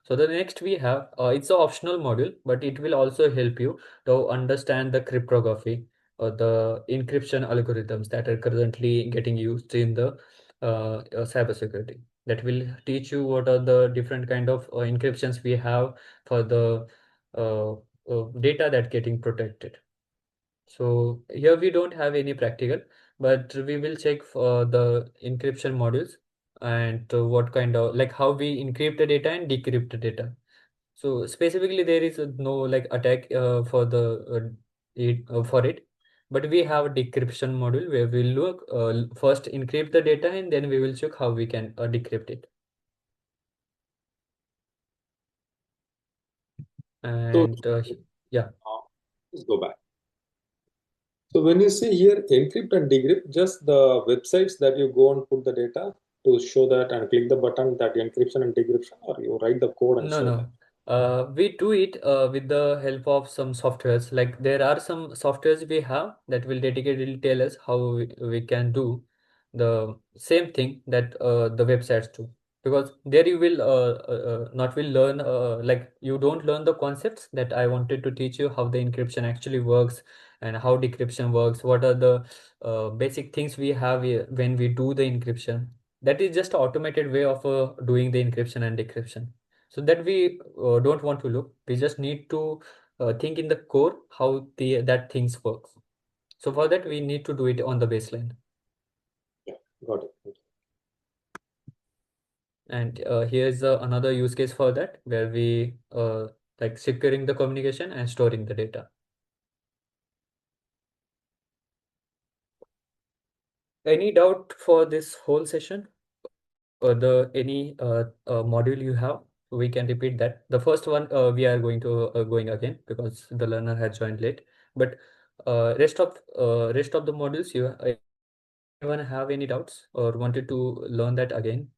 Speaker 1: So the next we have, it's an optional module, but it will also help you to understand the cryptography or the encryption algorithms that are currently getting used in the cybersecurity. That will teach you what are the different kind of encryptions we have for the data that getting protected. So here we don't have any practical, but we will check for the encryption modules, and what kind of, like, how we encrypt the data and decrypt the data. So specifically, there is no like attack for it, but we have a decryption module where we look first encrypt the data, and then we will check how we can decrypt it.
Speaker 2: So,
Speaker 1: And yeah.
Speaker 2: let's go back. So when you see here encrypt and decrypt, just the websites that you go and put the data to show that and click the button that encryption and decryption, or you write the code and
Speaker 1: No,
Speaker 2: show that.
Speaker 1: no. We do it with the help of some softwares. Like there are some softwares we have that will dedicatedly tell us how we can do the same thing that the websites do. Because there you will not will learn like you don't learn the concepts that I wanted to teach you, how the encryption actually works and how decryption works. What are the basic things we have when we do the encryption? That is just an automated way of doing the encryption and decryption, so that we don't want to look. We just need to think in the core how that things works. So for that we need to do it on the baseline.
Speaker 2: Yeah, got it.
Speaker 1: And here's another use case for that, where we like securing the communication and storing the data. Any doubt for this whole session, or the any module you have? We can repeat that. The first one we are going again because the learner has joined late. But rest of the modules, you anyone have any doubts or wanted to learn that again?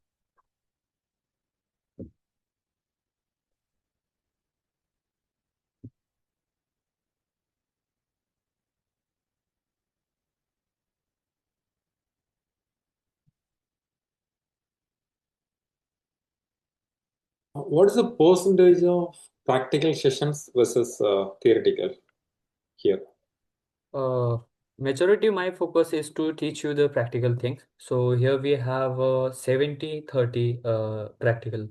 Speaker 2: What is the percentage of practical sessions versus theoretical here?
Speaker 1: Uh, Majority my focus is to teach you the practical things. So here we have 70-30 practical,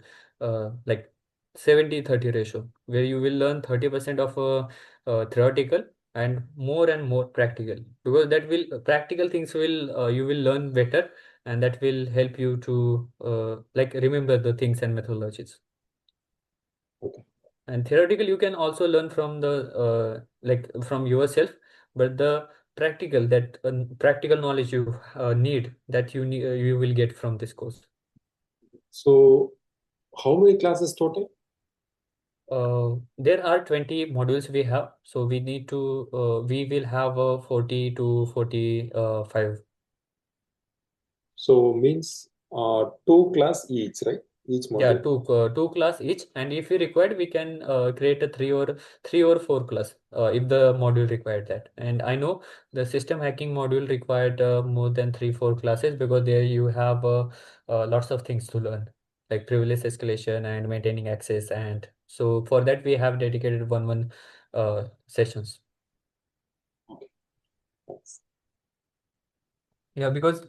Speaker 1: like 70-30 ratio, where you will learn 30% of theoretical and more practical, because that will practical things will you will learn better, and that will help you to like remember the things and methodologies.
Speaker 2: Okay.
Speaker 1: And theoretical you can also learn from the like from yourself, but the practical, that practical knowledge you need, that you will get from this course.
Speaker 2: So how many classes total?
Speaker 1: There are 20 modules we have, so we need to we will have 40 to 45.
Speaker 2: So means two class each, right? Each
Speaker 1: Yeah,
Speaker 2: module.
Speaker 1: two class each, and if you required, we can create a three or four class if the module required that. And I know the system hacking module required more than 3-4 classes, because there you have lots of things to learn, like privilege escalation and maintaining access and So for that, we have dedicated one sessions.
Speaker 2: Okay. Thanks.
Speaker 1: Yeah, because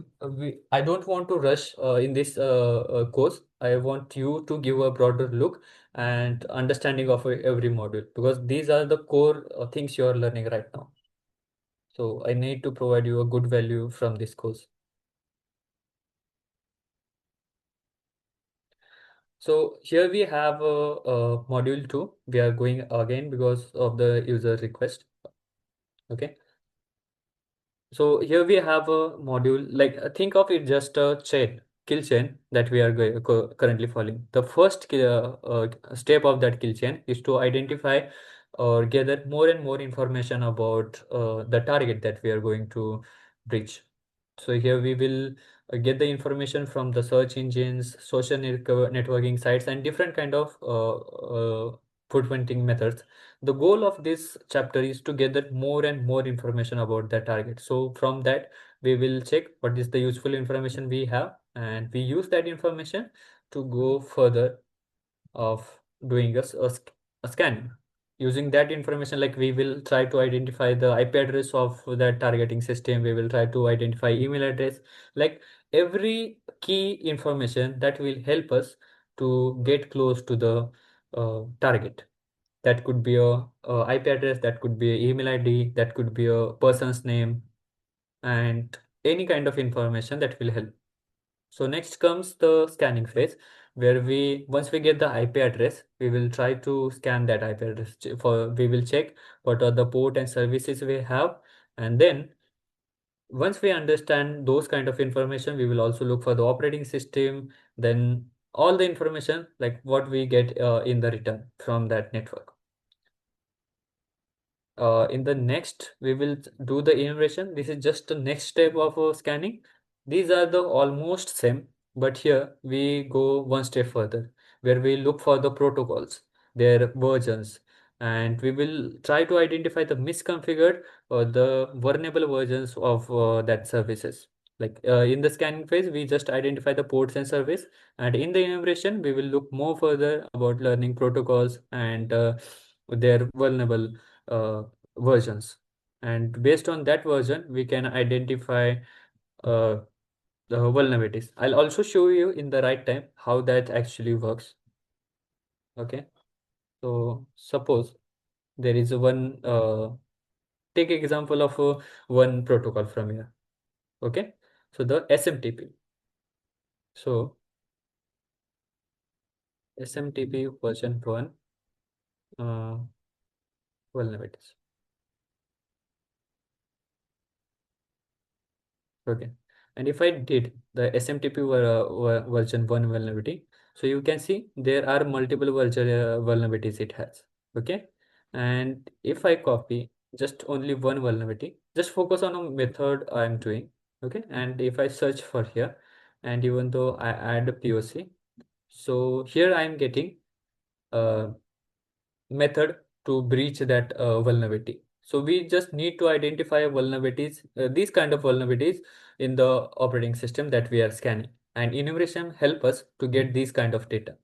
Speaker 1: I don't want to rush in this course. I want you to give a broader look and understanding of every module, because these are the core things you are learning right now. So I need to provide you a good value from this course. So here we have module 2. We are going again because of the user request. Okay. So here we have a module, like think of it just a chain, kill chain that we are currently following. The first step of that kill chain is to identify or gather more and more information about the target that we are going to breach. So here we will get the information from the search engines, social networking sites, and different kind of footprinting methods. The goal of this chapter is to gather more and more information about that target. So from that, we will check what is the useful information we have, and we use that information to go further of doing a scan. Using that information, like we will try to identify the IP address of that targeting system. We will try to identify email address, like every key information that will help us to get close to the target. That could be a IP address, that could be a email ID, that could be a person's name, and any kind of information that will help. So next comes the scanning phase, where once we get the IP address, we will try to scan that IP address. We will check what are the port and services we have, and then once we understand those kind of information, we will also look for the operating system, then all the information like what we get in the return from that network. In the next, we will do the enumeration. This is just the next step of scanning. These are the almost same, but here we go one step further, where we look for the protocols, their versions, and we will try to identify the misconfigured or the vulnerable versions of that services. Like in the scanning phase, we just identify the ports and service, and in the enumeration, we will look more further about learning protocols and their vulnerable uh, versions, and based on that version we can identify uh, the vulnerabilities. I'll also show you in the right time how that actually works. Okay, so suppose there is a one take example of one protocol from here. Okay, so the SMTP. So SMTP version 1 uh, vulnerabilities. Okay, and if I did the SMTP version 1 vulnerability, so you can see there are multiple vulnerabilities it has. Okay, and if I copy just only one vulnerability, just focus on a method I'm doing. Okay, and if I search for here, and even though I add a POC, so here I'm getting uh, method to breach that vulnerability. So we just need to identify vulnerabilities, these kind of vulnerabilities in the operating system that we are scanning. And enumeration help us to get these kind of data.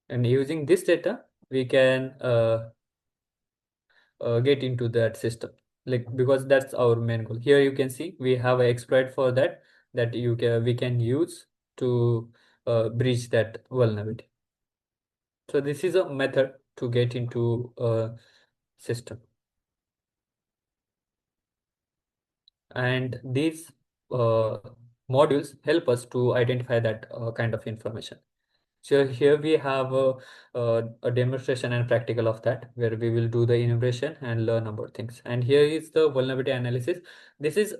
Speaker 1: And using this data, we can get into that system. Like because that's our main goal. Here you can see we have an exploit for that we can use to breach that vulnerability. So this is a method to get into a system. And these uh, modules help us to identify that kind of information. So here we have a demonstration and practical of that, where we will do the enumeration and learn about things. And here is the vulnerability analysis. This is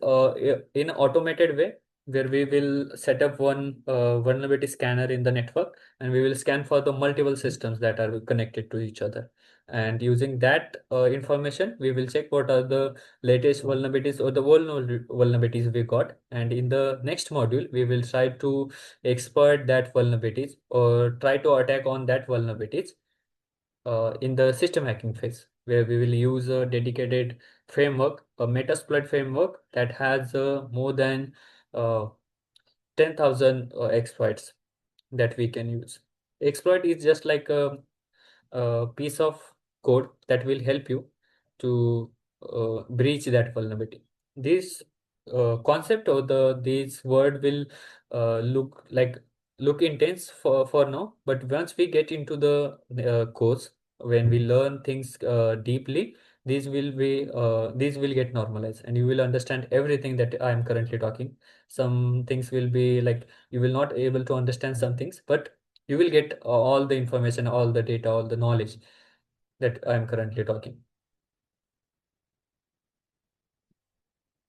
Speaker 1: in automated way, where we will set up one vulnerability scanner in the network, and we will scan for the multiple systems that are connected to each other. And using that information, we will check what are the latest vulnerabilities or the vulnerabilities we got. And in the next module, we will try to exploit that vulnerabilities or try to attack on that vulnerabilities in the system hacking phase, where we will use a dedicated framework, a Metasploit framework that has more than 10,000 exploits that we can use. Exploit is just like piece of code that will help you to breach that vulnerability. This concept or this word will look intense for now, but once we get into the course, when we learn things deeply, these will get normalized, and you will understand everything that I am currently talking. Some things will be like you will not able to understand some things, but you will get all the information, all the data, all the knowledge that I am currently talking.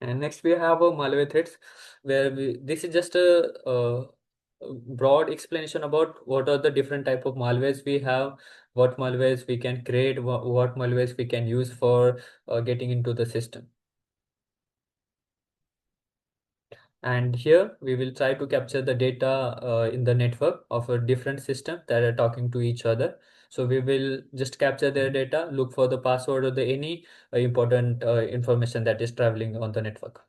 Speaker 1: And next we have a malware threats, where this is just a broad explanation about what are the different type of malwares we have, what malwares we can create, what malwares we can use for getting into the system. And here we will try to capture the data in the network of a different system that are talking to each other. So we will just capture their data, look for the password or the any important information that is traveling on the network.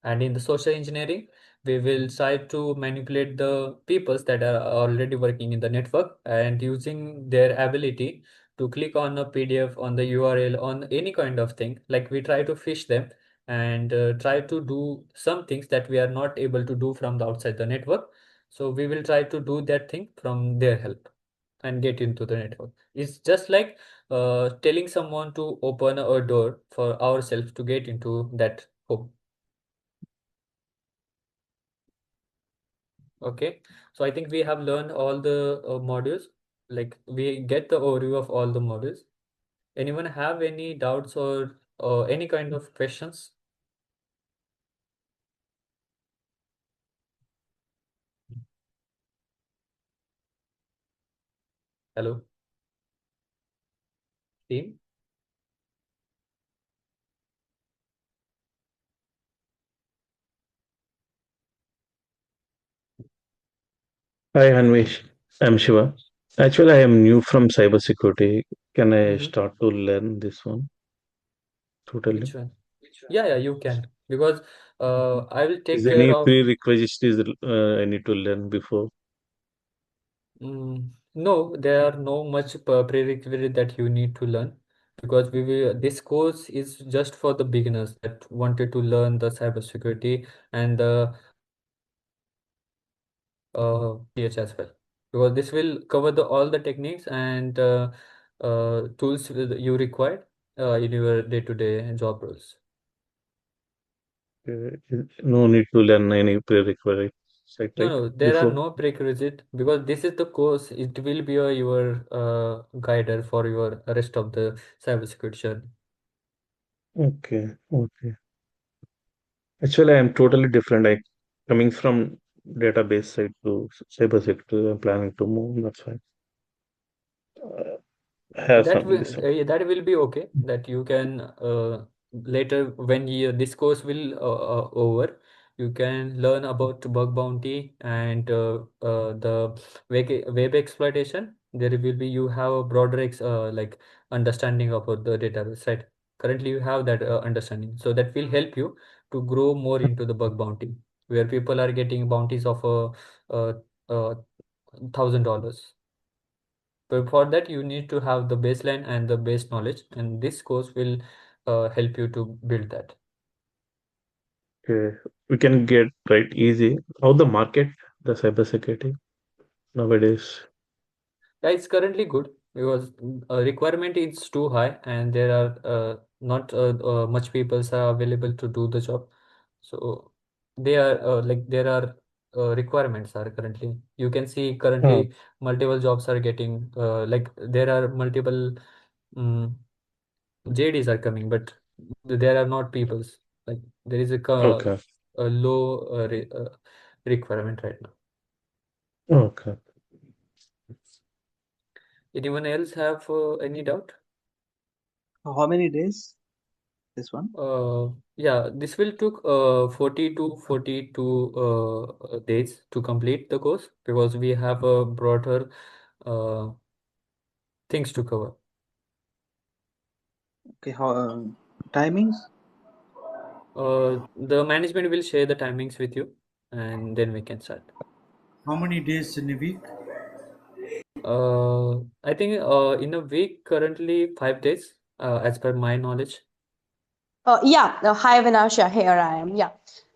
Speaker 1: And in the social engineering, we will try to manipulate the peoples that are already working in the network and using their ability to click on a PDF, on the URL, on any kind of thing. Like we try to fish them and try to do some things that we are not able to do from the outside the network. So we will try to do that thing from their help and get into the network. It's just like telling someone to open a door for ourselves to get into that home. Okay, so I think we have learned all the modules. Like we get the overview of all the modules. Anyone have any doubts or any kind of questions? Hello, team.
Speaker 3: Hi, Hanvish. I'm Shiva. Actually, I am new from cybersecurity. Can I
Speaker 1: Mm-hmm.
Speaker 3: start to learn this one totally?
Speaker 1: Which one? Yeah, you can, because I will
Speaker 3: Is
Speaker 1: take
Speaker 3: there
Speaker 1: care
Speaker 3: any
Speaker 1: of.
Speaker 3: prerequisites I need to learn before?
Speaker 1: No, there are no much prerequisite that you need to learn, because we will. This course is just for the beginners that wanted to learn the cybersecurity and the PH as well, because this will cover all the techniques and tools you require in your day-to-day job roles.
Speaker 3: No need to learn any prerequisites,
Speaker 1: No,
Speaker 3: right?
Speaker 1: no, there are
Speaker 3: Before.
Speaker 1: no prerequisite, because this is the course. It will be your guider for your rest of the cybersecurity journey.
Speaker 3: Okay, okay. Actually, I am totally different. I coming from database side to cybersecurity. I'm planning to move. That's why I have some this one.
Speaker 1: That will be okay. That you can later when this course will over, you can learn about bug bounty and the web exploitation. There will be you have a broader like understanding about the database, right? Currently, you have that understanding, so that will help you to grow more into the bug bounty, where people are getting bounties of $1,000. But for that, you need to have the baseline and the base knowledge, and this course will help you to build that.
Speaker 3: Okay, we can get right easy. How the market, the cybersecurity nowadays?
Speaker 1: Yeah, it's currently good because requirement is too high, and there are not much people are available to do the job. So they are like there are requirements are currently. You can see
Speaker 3: Oh,
Speaker 1: currently multiple jobs are getting like there are multiple JDs are coming, but there are not peoples. Like there is
Speaker 3: okay,
Speaker 1: a low requirement right now.
Speaker 3: okay.
Speaker 1: Anyone else have any doubt?
Speaker 6: How many days? This one?
Speaker 1: Yeah, this will took 40 to 42 days to complete the course, because we have a broader uh, things to cover.
Speaker 6: Okay, how timings?
Speaker 1: The management will share the timings with you, and then we can start.
Speaker 7: How many days in a week?
Speaker 1: I think in a week currently 5 days, as per my knowledge.
Speaker 7: Yeah, hi Vinasha, here I am. Yeah.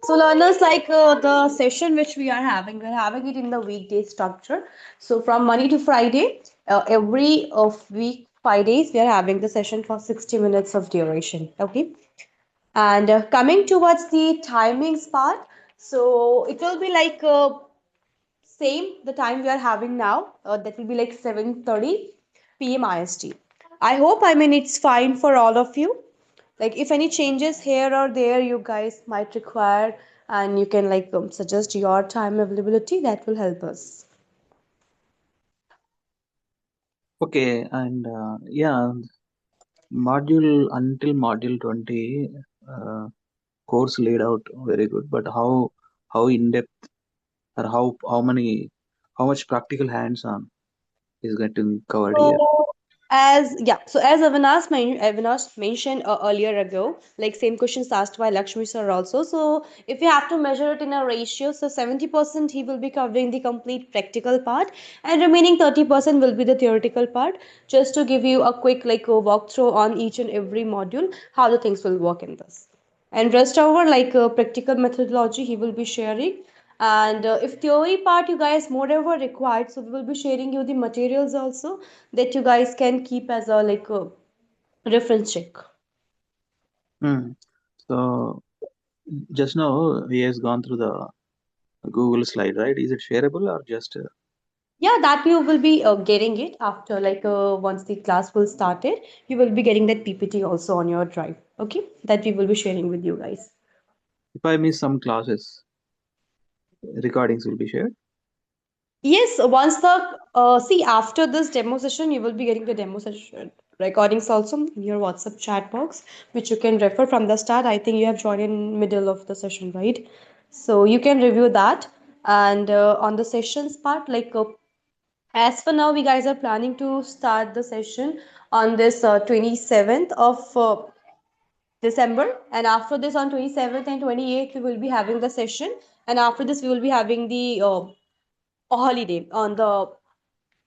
Speaker 7: So learners, like the session which we are having, we're having it in the weekday structure. So from Monday to Friday, every of week 5 days, we are having the session for 60 minutes of duration. Okay. And coming towards the timings part, so it will be like same the time we are having now. That will be like 7:30 p.m. IST. I hope, I mean, it's fine for all of you. Like if any changes here or there you guys might require, and you can like suggest your time availability, that will help us.
Speaker 6: Okay, and yeah, module until module 20 uh, course laid out very good, but how in depth or how much practical hands on is getting covered here?
Speaker 7: So as Avinash mentioned earlier ago, like same questions asked by Lakshmi sir also. So if you have to measure it in a ratio, so 70% he will be covering the complete practical part, and remaining 30% will be the theoretical part. Just to give you a quick like a walkthrough on each and every module, how the things will work in this. And rest over like practical methodology he will be sharing. And if theory part you guys moreover required, so we will be sharing you the materials also, that you guys can keep as a like a reference check.
Speaker 6: Hmm. So just now he has gone through the Google slide, right? Is it shareable or just
Speaker 7: Yeah, that you will be getting it after like once the class will start it, you will be getting that PPT also on your drive. Okay, that we will be sharing with you guys.
Speaker 6: if I miss some classes, recordings will be shared?
Speaker 7: Yes, once the see after this demo session, you will be getting the demo session recordings also in your WhatsApp chat box, which you can refer from the start. I think you have joined in middle of the session, right? So you can review that. And on the sessions part, like as for now, we guys are planning to start the session on this 27th of December, and after this on 27th and 28th, we will be having the session, and after this, we will be having the a holiday on the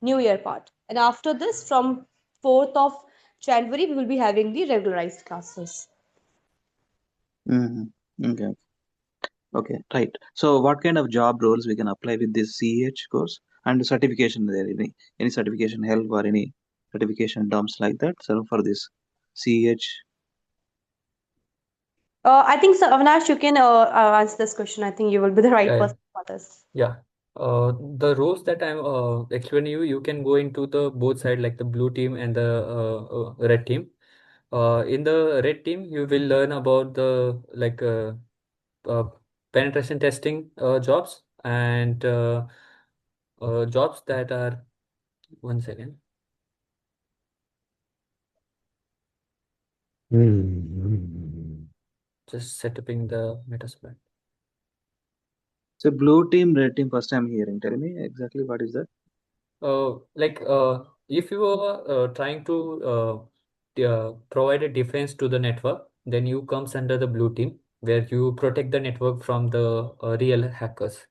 Speaker 7: New Year part. And after this, from 4th of January, we will be having the regularized classes.
Speaker 6: Hmm. Okay. Okay, right. So what kind of job roles we can apply with this CEH course and certification there? Any certification help or any certification terms like that? So for this CEH,
Speaker 7: I think so, Avinash, you can answer this question. I think you will be the right
Speaker 1: Yeah,
Speaker 7: person for this.
Speaker 1: yeah. The roles that I'm explaining you, you can go into the both side, like the blue team and the red team. In the red team, you will learn about the like uh, penetration testing jobs and jobs that are, one second, just setting the Metasploit.
Speaker 6: so blue team, red team, first time hearing. Tell me exactly what is that?
Speaker 1: Like if you are trying to provide a defense to the network, then you comes under the blue team where you protect the network from the real hackers.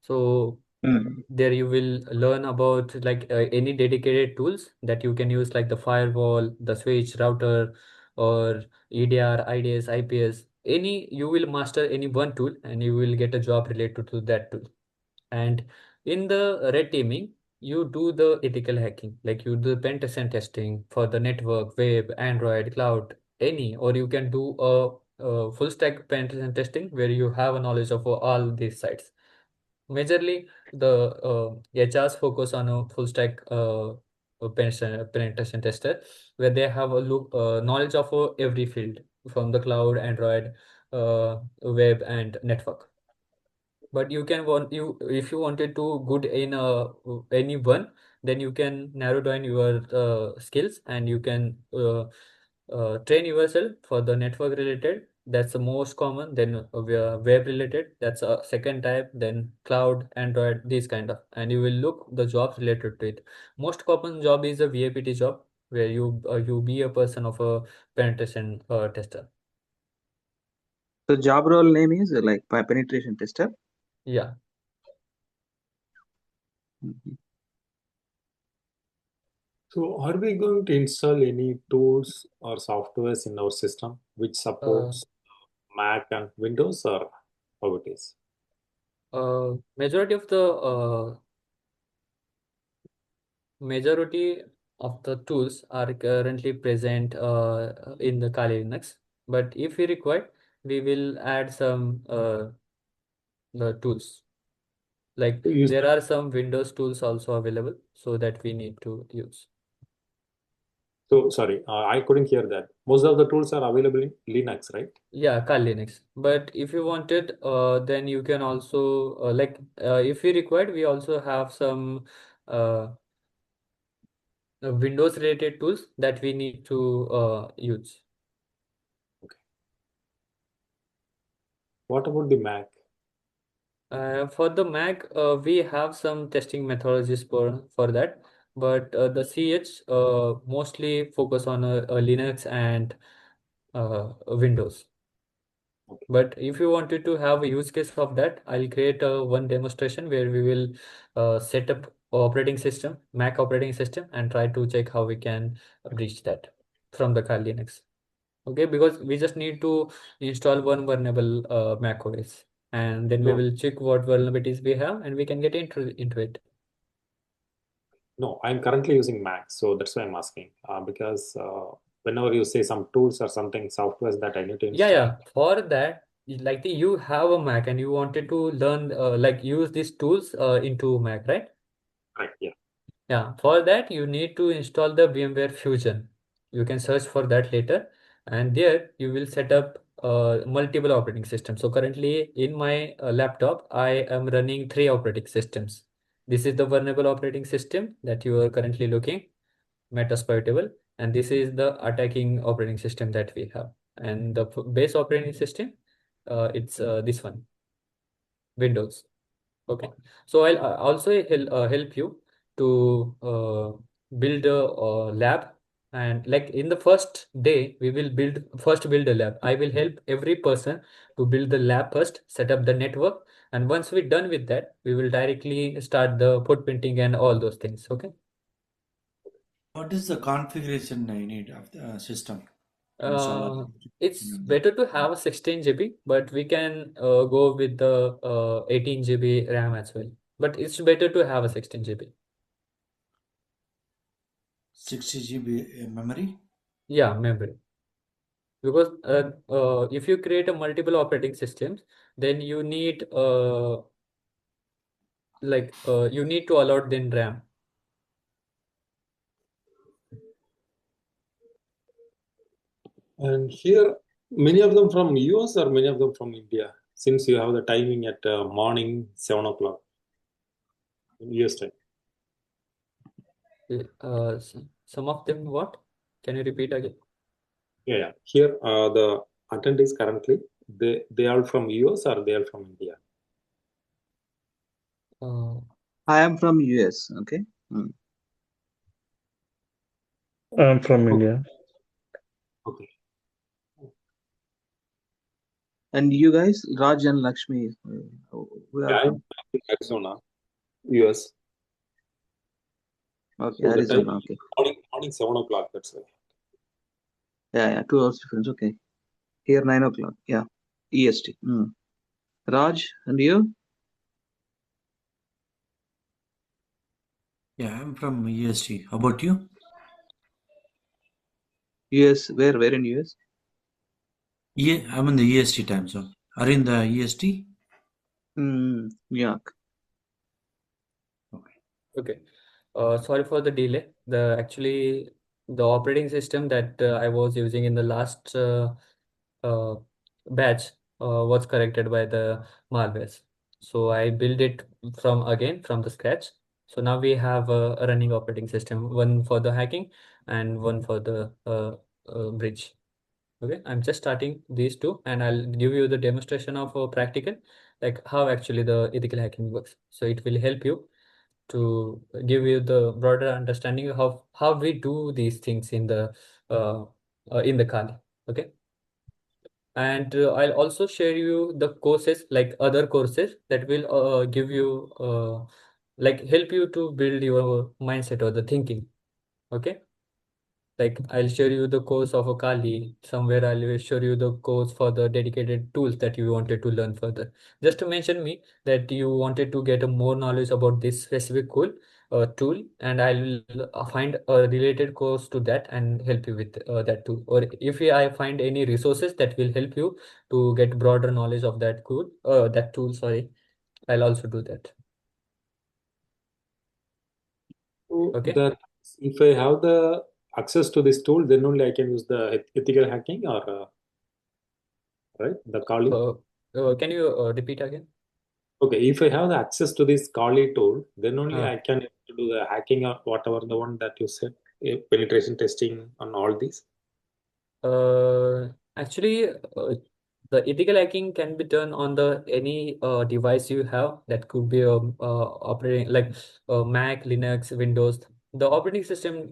Speaker 1: So
Speaker 6: Hmm.
Speaker 1: there you will learn about like any dedicated tools that you can use, like the firewall, the switch, router, or EDR, IDS, IPS. Any you will master any one tool and you will get a job related to that tool. And in the red teaming, you do the ethical hacking, like you do pen test and testing for the network, web, Android, cloud, any, or you can do a full stack pen test and testing where you have a knowledge of all these sites. Majorly, the HRs focus on a full stack penetration tester, where they have a look knowledge of every field from the cloud, Android, web, and network. But you can want you if you wanted to good in any one, then you can narrow down your skills and you can train yourself for the network related. That's the most common. Then web related. That's a second type. Then cloud, Android, these kind of, and you will look the jobs related to it. Most common job is a VAPT job where you be a person of a penetration tester.
Speaker 6: So job role name is like penetration tester.
Speaker 1: Yeah.
Speaker 6: Mhm.
Speaker 2: So, are we going to install any tools or softwares in our system which
Speaker 1: Uh,
Speaker 2: supports Mac and Windows, or how it is?
Speaker 1: Majority of the majority of the tools are currently present in the Kali Linux, but if we require, we will add some the tools. Like
Speaker 2: You,
Speaker 1: there are some Windows tools also available, so that we need to use.
Speaker 2: so sorry, I couldn't hear that. Most of the tools are available in Linux, right?
Speaker 1: Yeah, Kali Linux. But if you wanted, then you can also if we required, we also have some uh, Windows related tools that we need to use.
Speaker 2: Okay. What about the Mac?
Speaker 1: For the Mac, we have some testing methodologies for that, but the CH mostly focus on Linux and Windows.
Speaker 2: Okay.
Speaker 1: But if you wanted to have a use case of that, I'll create one demonstration where we will set up operating system, Mac operating system, and try to check how we can reach that from the Kali Linux. Okay, because we just need to install one vulnerable Mac OS, and then we
Speaker 2: No,
Speaker 1: will check what vulnerabilities we have, and we can get into it.
Speaker 2: no, I'm currently using Mac, so that's why I'm asking. Because whenever you say some tools or something, softwares that I need to
Speaker 1: Yeah,
Speaker 2: install,
Speaker 1: yeah. For that, you have a Mac and you wanted to learn use these tools into Mac, right?
Speaker 2: right? Yeah.
Speaker 1: Yeah, for that you need to install the VMware Fusion. You can search for that later, and there you will set up multiple operating systems. So currently in my laptop, I am running three operating systems. This is the vulnerable operating system that you are currently looking, Metasploitable, and this is the attacking operating system that we have. And the base operating system, it's this one, Windows. Okay, so I'll also help you to build a lab, and like in the first day we will build a lab. I will help every person to build the lab first, set up the network, and once we're done with that, we will directly start the footprinting and all those things. Okay.
Speaker 5: What is the configuration I need of the system to install all?
Speaker 1: Uh, it's better to have a 16 GB, but we can go with the 18 GB RAM as well. But it's better to have a 16 GB.
Speaker 5: 60 GB memory?
Speaker 1: Yeah, memory. Because if you create a multiple operating systems, then you need you need to allot then RAM.
Speaker 2: And here, many of them from US or many of them from India, since you have the timing at morning 7 o'clock in US time.
Speaker 1: Some of them what? Can you repeat again?
Speaker 2: Yeah, yeah. Here, the attendees currently, they are from US or they are from India.
Speaker 1: Uh,
Speaker 6: I am from US. Okay. Hmm.
Speaker 3: I'm from
Speaker 2: Okay.
Speaker 3: India.
Speaker 2: Okay.
Speaker 6: And you guys, Raj and Lakshmi, where
Speaker 2: Yeah,
Speaker 6: are
Speaker 2: I'm
Speaker 6: from?
Speaker 2: in Arizona, US.
Speaker 6: Okay,
Speaker 2: So the time
Speaker 6: Arizona. Okay.
Speaker 2: morning 7 o'clock. That's why.
Speaker 6: Yeah, 2 hours difference. Okay. Here 9 o'clock. Yeah. EST. Hmm. Raj and you?
Speaker 5: Yeah, I'm from EST. How about you?
Speaker 6: US. Where in US?
Speaker 5: Yeah, I'm in the EST time zone. Are you in the EST?
Speaker 6: Hmm. Yeah.
Speaker 5: Okay.
Speaker 1: okay. Sorry for the delay. The operating system that I was using in the last uh, batch was corrected by the malwares. So I built it from the scratch. So now we have a running operating system, one for the hacking and one for the bridge. Okay, I'm just starting these two, and I'll give you the demonstration of practical, like how actually the ethical hacking works. So it will help you to give you the broader understanding of how we do these things in the Kali. Okay. And I'll also share you the courses, like other courses that will give you help you to build your mindset or the thinking. Okay. Like I'll show you the course of a Kali. Somewhere I'll show you the course for the dedicated tools that you wanted to learn further. Just to mention me that you wanted to get a more knowledge about this specific tool, and I will find a related course to that and help you with that tool. Or if I find any resources that will help you to get broader knowledge of that tool, sorry, I'll also do that.
Speaker 2: So
Speaker 1: Okay.
Speaker 2: that if I have the access to this tool, then only I can use the ethical hacking or right the Kali.
Speaker 1: Can you repeat again?
Speaker 2: Okay, if I have the access to this Kali tool, then only
Speaker 1: Uh,
Speaker 2: I can able to do the hacking or whatever the one that you said, penetration testing on all these.
Speaker 1: Actually, the ethical hacking can be done on the any device you have. That could be operating like Mac, Linux, Windows. The operating system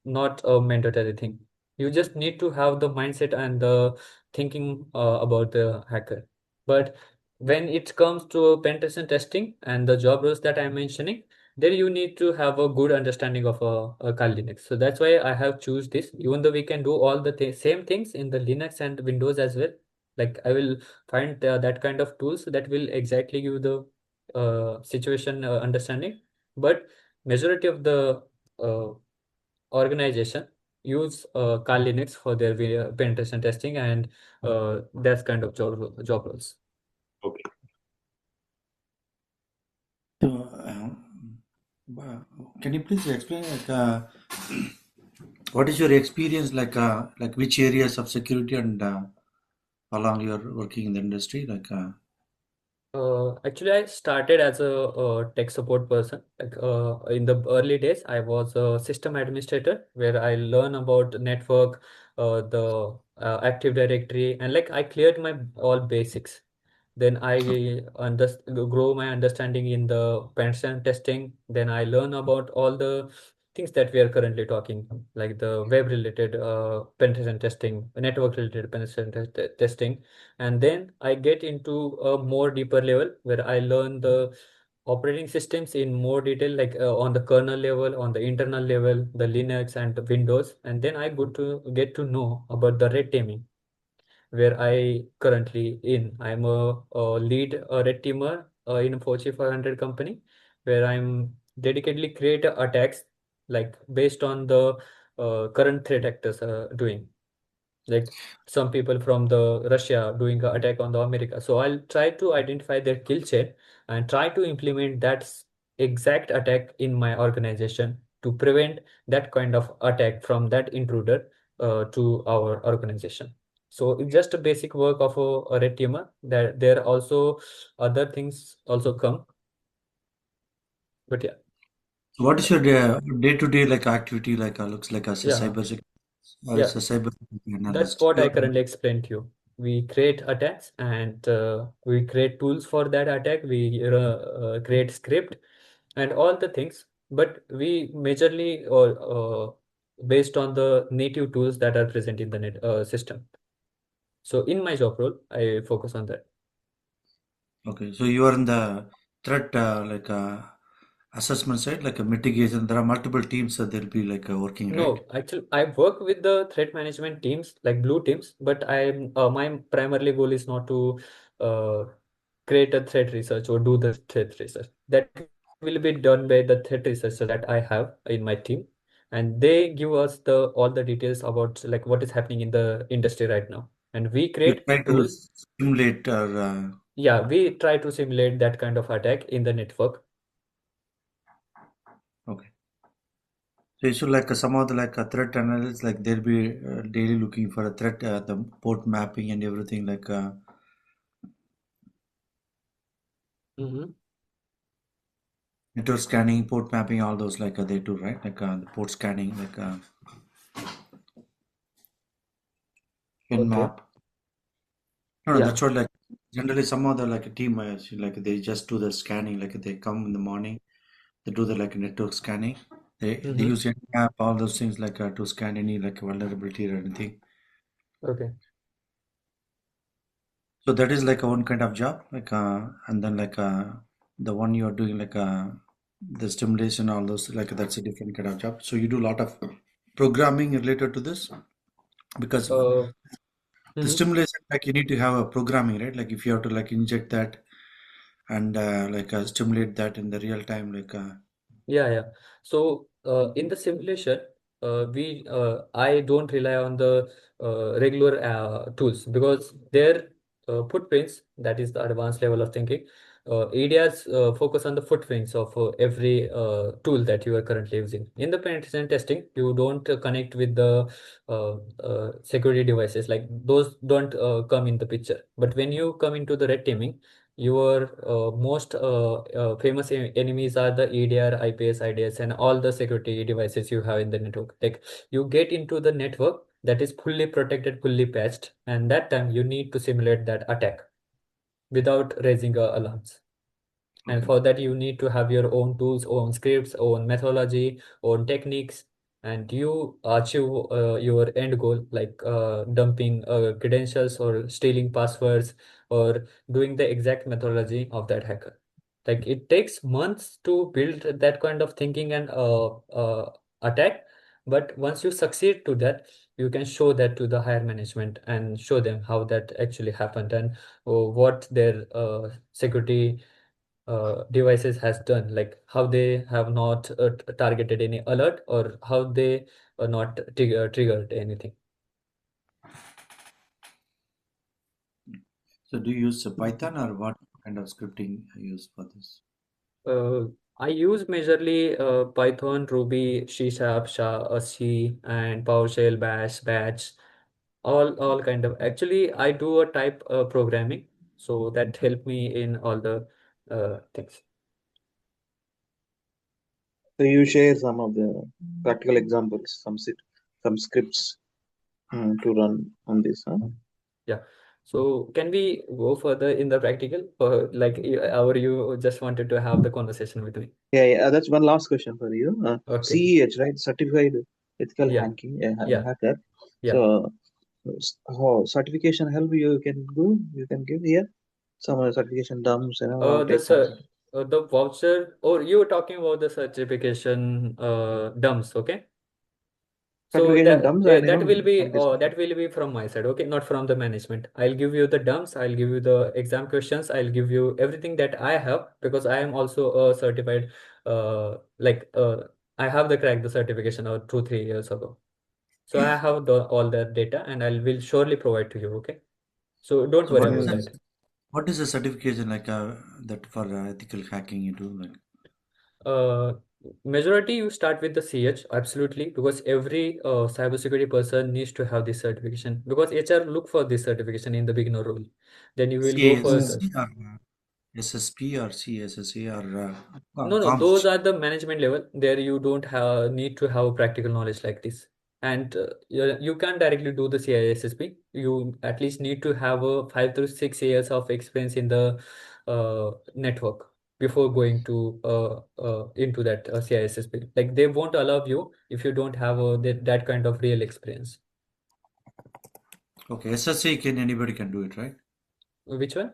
Speaker 1: not a mandatory thing. You just need to have the mindset and the thinking about the hacker. But when it comes to penetration testing and the job roles that I'm mentioning, there you need to have a good understanding of a Kali Linux. So that's why I have choose this. Even though we can do all the same things in the Linux and Windows as well. Like I will find that kind of tools that will exactly give the situation understanding. But majority of the uh, organization use Kali Linux for their penetration testing and that kind of job roles.
Speaker 2: Okay.
Speaker 5: So, can you please explain what is your experience like which areas of security and how long you're working in the industry
Speaker 1: Actually, I started as a tech support person. Like in the early days, I was a system administrator where I learn about network, the Active Directory, and like I cleared my all basics. Then I grow my understanding in the penetration testing. Then I learn about all the things that we are currently talking, like the web related penetration testing, network related penetration testing, and then I get into a more deeper level where I learn the operating systems in more detail, like on the kernel level, on the internal level, the Linux and the Windows, and then I get to know about the red teaming where I currently in. I'm a lead red teamer in a Fortune 500 company where I'm dedicatedly create attacks like based on the current threat actors doing. Like some people from the Russia doing an attack on the America. So I'll try to identify their kill chain and try to implement that exact attack in my organization to prevent that kind of attack from that intruder to our organization. So it's just a basic work of a red teamer. There are also other things also come, but yeah,
Speaker 5: so what is your day-to-day like activity looks like as a
Speaker 1: yeah,
Speaker 5: cyber
Speaker 1: yeah.
Speaker 5: as a cyber security
Speaker 1: That's
Speaker 5: analyst
Speaker 1: what I currently explained to you. We create attacks and we create tools for that attack. We create script and all the things, but we majorly based on the native tools that are present in the net system. So in my job role, I focus on that.
Speaker 5: Okay, so you are in the threat assessment side, like a mitigation. There are multiple teams that they'll be working, right?
Speaker 1: No, actually, I work with the threat management teams, like blue teams, but I'm my primarily goal is not to uh, create a threat research or do the threat research. That will be done by the threat researcher that I have in my team, and they give us the all the details about like what is happening in the industry right now, and we
Speaker 5: You
Speaker 1: create
Speaker 5: try to
Speaker 1: tools.
Speaker 5: simulate or
Speaker 1: Yeah, we try to simulate that kind of attack in the network.
Speaker 5: okay. So you should some of the threat analysts they'll be daily looking for a threat, the port mapping and everything
Speaker 1: Mm-hmm.
Speaker 5: network scanning, port mapping, all those they do, right? The port scanning, pin
Speaker 1: Okay.
Speaker 5: map. No, no,
Speaker 1: Yeah.
Speaker 5: that's what generally some other a team they just do the scanning. They come in the morning, they do the network scanning. They
Speaker 1: Mm-hmm.
Speaker 5: use any app, all those things to scan any vulnerability or anything.
Speaker 1: Okay.
Speaker 5: So that is one kind of job, and then the one you are doing the stimulation, all those, like that's a different kind of job. So you do a lot of programming related to this because
Speaker 1: Uh,
Speaker 5: the
Speaker 1: mhm.
Speaker 5: stimulation, like you need to have a programming, right? Like if you have to like inject that and stimulate that in the real time,
Speaker 1: Yeah, yeah. So in the simulation, we I don't rely on the regular tools because their footprints, that is the advanced level of thinking. ADRs focus on the footprints of every tool that you are currently using. In the penetration testing, you don't connect with the security devices, like those don't come in the picture. But when you come into the red teaming, your most famous enemies are the EDR, IPS, IDS, and all the security devices you have in the network. Like you get into the network that is fully protected, fully patched, and that time you need to simulate that attack without raising alarms. And
Speaker 5: okay.
Speaker 1: for that, you need to have your own tools, own scripts, own methodology, own techniques, and you achieve your end goal, like dumping credentials or stealing passwords or doing the exact methodology of that hacker. Like it takes months to build that kind of thinking and attack. But once you succeed to that, you can show that to the higher management and show them how that actually happened and what their security devices has done, like how they have not targeted any alert or how they not triggered anything.
Speaker 5: So do you use Python or what kind of scripting you use for this?
Speaker 1: Uh, I use majorly Python, Ruby, C Sharp, C, and PowerShell, Bash, Batch, all kind of. Actually, I do a type programming, so that help me in all the things.
Speaker 6: So you share some of the practical examples, some scripts to run on this, huh?
Speaker 1: Yeah. So can we go further in the practical, or like or you just wanted to have the conversation with me?
Speaker 6: Yeah, yeah. That's one last question for you.
Speaker 1: Okay.
Speaker 6: CEH, right? Certified Ethical
Speaker 1: Yeah.
Speaker 6: Hacking
Speaker 1: Yeah.
Speaker 6: Hacker.
Speaker 1: Yeah.
Speaker 6: So, how certification help you can go? You can give here some certification dumps and how
Speaker 1: The
Speaker 6: take some
Speaker 1: the voucher, or you were talking about the certification dumps, okay? So
Speaker 6: certification dumps and
Speaker 1: that will be from my side, okay, not from the management. I'll give you the dumps, I'll give you the exam questions, I'll give you everything that I have because I am also a certified like I have the cracked the certification 2 3 years ago. So I have all that data and I will surely provide to you, okay? So don't
Speaker 5: So
Speaker 1: worry
Speaker 5: what is
Speaker 1: about
Speaker 6: Mm.
Speaker 5: that?
Speaker 1: that.
Speaker 5: What is the certification that for ethical hacking you do? Like,
Speaker 1: Uh, Majority you start with the CH, absolutely, because every cybersecurity person needs to have this certification because HR look for this certification in the beginner role. Then you will go
Speaker 6: Mm.
Speaker 1: further.
Speaker 5: CASSC or SSP or CSSA or
Speaker 1: No, no, those
Speaker 5: COMS?
Speaker 1: are the management level. There you don't have need to have practical knowledge like this. And you can't directly do the CISSP. You at least need to have a 5 to 6 years of experience in the network before going to into that CISSP. Like they won't allow you if you don't have that kind of real experience.
Speaker 5: Okay, SSA can anybody can do it, right?
Speaker 1: Which one?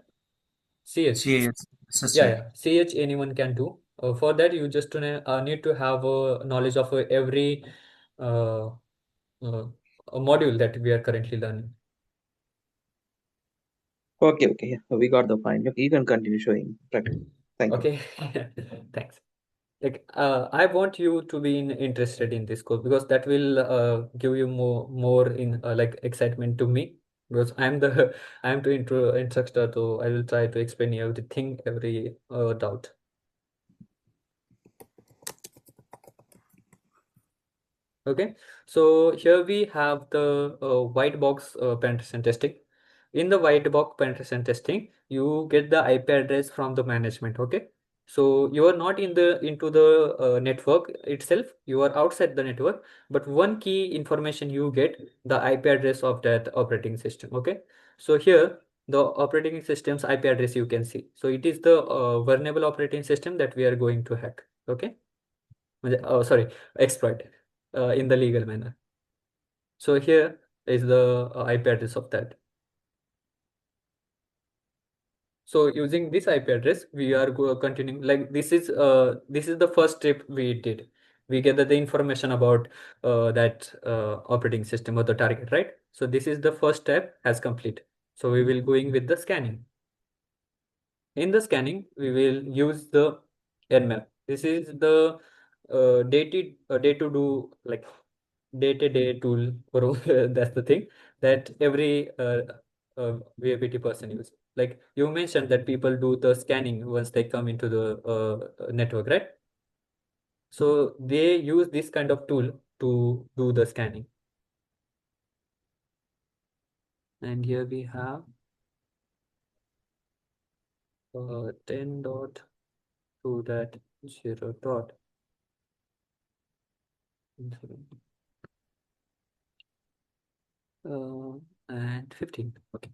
Speaker 1: CH.
Speaker 5: CAS,
Speaker 1: Yeah,
Speaker 5: SSA.
Speaker 1: yeah. CH anyone can do. For that, you just need to have knowledge of every uh, a module that we are currently learning.
Speaker 6: Okay, okay. Yeah, we got the point. Okay, you can continue showing practical. Thank you.
Speaker 1: Okay, thanks. Like, I want you to be interested in this course because that will give you more in like excitement to me because I'm the I'm the instructor, so I will try to explain you everything, every doubt. Okay, so here we have the white box penetration testing. In the white box penetration testing, you get the IP address from the management. Okay, so you are not into the network itself. You are outside the network, but one key information you get the IP address of that operating system. Okay, so here the operating system's IP address you can see. So it is the vulnerable operating system that we are going to hack. Okay, oh sorry, exploit in the legal manner. So here is the IP address of that. So using this IP address, we are continuing, like this is the first step we did. We gather the information about that operating system or the target, right? So this is the first step has complete. So we will going with the scanning. In the scanning, we will use the nmap. This is the day to do, like day-to-day tool for that's the thing that every VAPT person use. Like you mentioned that people do the scanning once they come into the network, right? So they use this kind of tool to do the scanning. And here we have 10 dot to that 0 dot. And 15. Okay.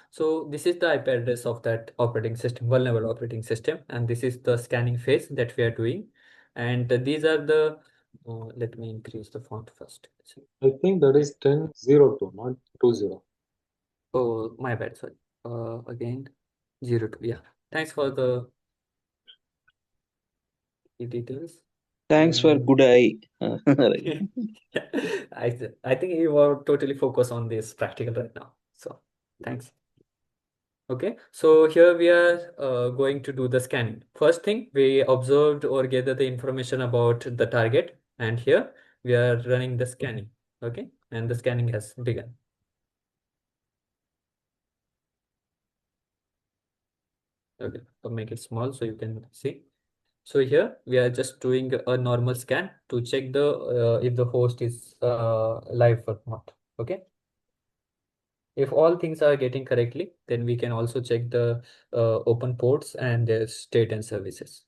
Speaker 1: So this is the IP address of that operating system, vulnerable operating system, and this is the scanning phase that we are doing. And these are the, let me increase the font first.
Speaker 2: I think that is 10.02, not 20.
Speaker 1: Oh, my bad, sorry. Again, 02. Yeah. Thanks for the details.
Speaker 6: Thanks for good eye. Right.
Speaker 1: I think you are totally focused on this practical right now. So thanks. Okay, so here we are going to do the scanning. First thing, we observed or gather the information about the target, and here we are running the scanning. Okay, and the scanning has begun. Okay, I'll make it small so you can see. So here we are just doing a normal scan to check the if the host is live or not. Okay. If all things are getting correctly, then we can also check the open ports and their state and services.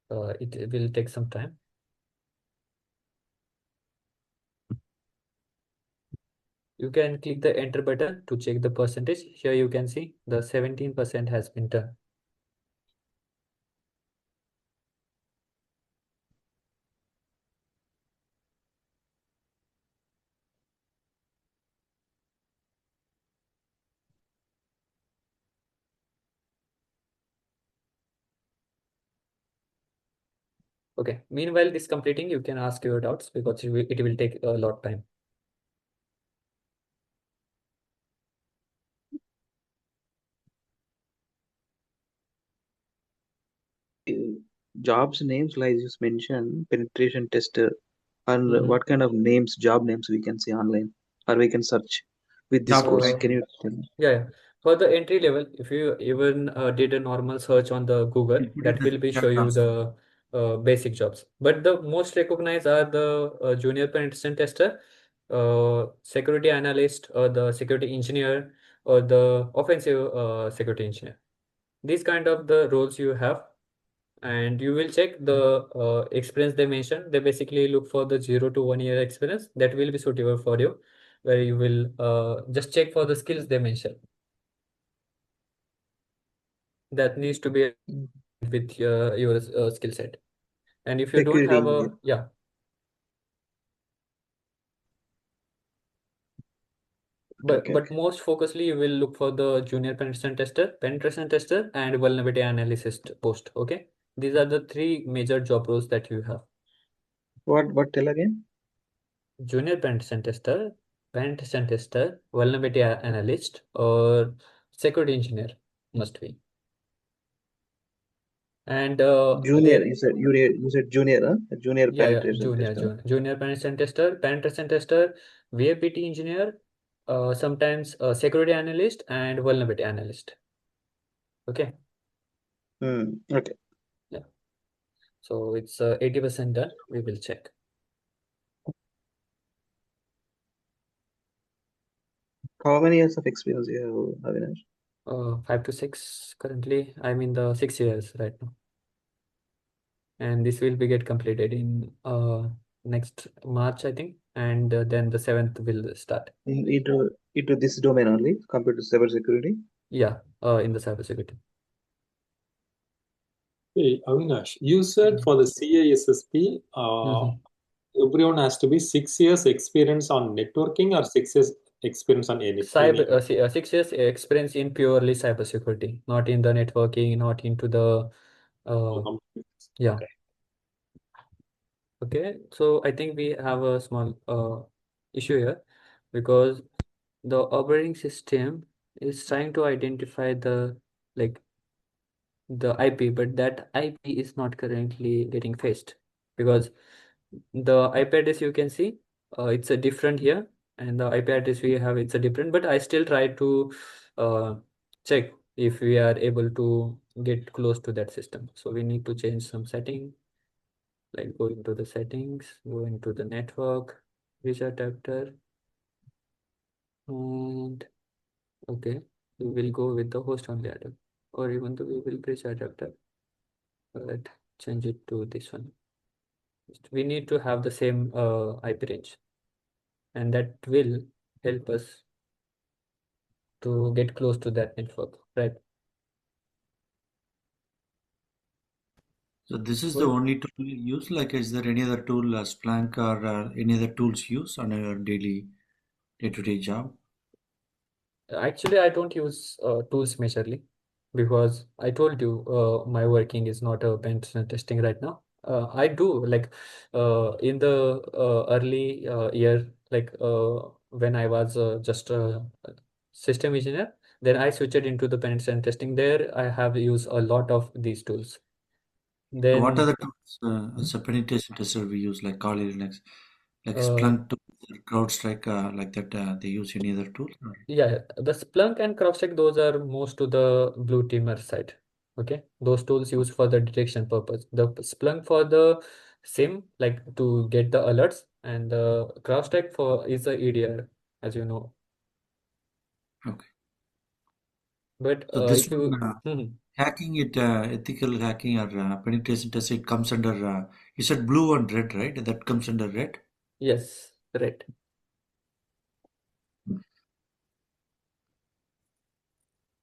Speaker 1: It will take some time. You can click the enter button to check the percentage. Here you can see the 17% has been done. Okay. Meanwhile, this completing, you can ask your doubts because it will take a lot of time.
Speaker 6: Jobs names like you just mentioned, penetration tester, and what kind of names, job names we can see online, or we can search with this
Speaker 5: Job
Speaker 6: course.
Speaker 5: title.
Speaker 6: Can you tell me?
Speaker 1: Yeah. For the entry level, if you even did a normal search on the Google,
Speaker 5: We'll put in
Speaker 1: that
Speaker 5: the
Speaker 1: will be
Speaker 5: chat
Speaker 1: show you
Speaker 5: also.
Speaker 1: the basic jobs. But the most recognized are the junior penetration tester, security analyst, or the security engineer, or the offensive security engineer. These kind of the roles you have, and you will check the experience they mentioned. They basically look for the 0 to 1 year experience that will be suitable for you, where you will just check for the skills they mentioned. That needs to be with your skill set. And if you don't
Speaker 6: Security
Speaker 1: have
Speaker 6: engineer.
Speaker 1: a, yeah,
Speaker 6: Okay,
Speaker 1: but
Speaker 6: okay.
Speaker 1: most focusedly you will look for the junior penetration tester, and vulnerability analyst post. Okay, these are the three major job roles that you have.
Speaker 6: What tell again?
Speaker 1: Junior penetration tester, vulnerability analyst, or security engineer must be. And
Speaker 6: Junior.
Speaker 1: there,
Speaker 6: You said junior, huh? Junior
Speaker 1: yeah,
Speaker 6: penetration tester.
Speaker 1: junior penetration tester, VAPT engineer, sometimes security analyst and vulnerability analyst. Okay.
Speaker 6: Okay.
Speaker 1: Yeah. So it's 80% done. We will check.
Speaker 6: How many years of experience you have, Avinash?
Speaker 1: 5 to 6 currently. I'm in the 6 years right now. And this will be get completed in next March, I think. And then the 7th will start.
Speaker 6: Into this domain only, compared to cybersecurity.
Speaker 1: Yeah, in the cybersecurity.
Speaker 2: Hey, Avinash, you said for the CISSP, everyone has to be 6 years experience on networking or 6 years experience on any
Speaker 1: Cyber 6 years experience in purely cybersecurity, not in the networking, not into the yeah.
Speaker 2: Okay.
Speaker 1: Okay, so I think we have a small issue here because the operating system is trying to identify the like the IP, but that IP is not currently getting faced because the IP address you can see it's a different here, and the IP address we have it's a different, but I still try to uh, check if we are able to get close to that system. So we need to change some setting, like go into the settings, go into the network, reach adapter, and okay, we will go with the host only adapter, or even though we will bridge adapter, but change it to this one. We need to have the same IP range, and that will help us to get close to that network, right?
Speaker 5: So this is the
Speaker 1: Well,
Speaker 5: only tool you use. Like, is there any other tool, Splunk or any other tools you use on your daily day-to-day job?
Speaker 1: actually, I don't use tools majorly because I told you my working is not a pen testing right now. I do like in the early year, like when I was just a system engineer, then I switched into the pen testing. There, I have used a lot of these tools.
Speaker 5: So what are
Speaker 1: Then
Speaker 5: the tools as a penetration tester we use, like Kali Linux, like
Speaker 1: uh,
Speaker 5: Splunk tools, CrowdStrike, like that? They use any other tool? Or-
Speaker 1: yeah, the Splunk and CrowdStrike, those are most to the blue teamer side. Okay, those tools used for the detection purpose. The Splunk for the SIM, like to get the alerts, and the CrowdStrike for is the EDR, as you know.
Speaker 5: Okay.
Speaker 1: But
Speaker 5: So this
Speaker 1: if
Speaker 5: one,
Speaker 1: you
Speaker 5: hacking it, ethical hacking or penetration test, it comes under, you said blue and red, right? That comes under red.
Speaker 1: yes, right.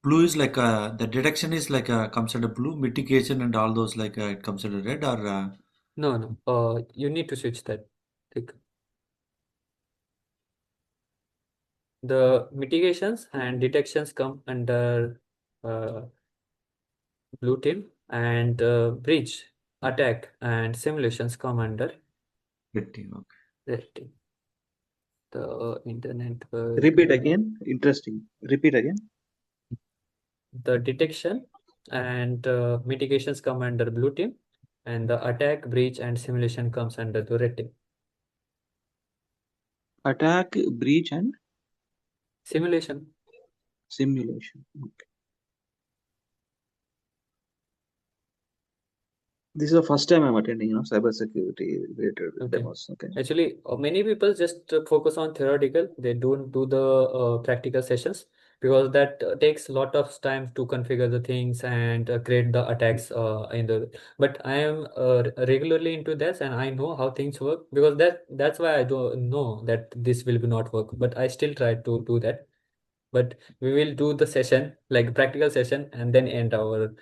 Speaker 5: Blue is like the detection is like comes under blue, mitigation and all those like it comes under red or
Speaker 1: No, no. You need to switch that. Like the mitigations and detections come under uh, blue team, and breach, attack, and simulations come under
Speaker 5: red team. Okay.
Speaker 1: red team. The internet work,
Speaker 6: Repeat again. Interesting. Repeat again.
Speaker 1: the detection and mitigations come under blue team, and the attack, breach, and simulation comes under the red team.
Speaker 6: Attack, breach, and
Speaker 1: Simulation.
Speaker 6: simulation. Okay. This is the first time I'm attending, cybersecurity related
Speaker 1: Okay.
Speaker 6: demos. Okay.
Speaker 1: Actually, many people just focus on theoretical. They don't do the practical sessions because that takes a lot of time to configure the things and create the attacks in the. But I am regularly into this, and I know how things work because that's why I don't know that this will be not work. But I still try to do that. But we will do the session like practical session and then end our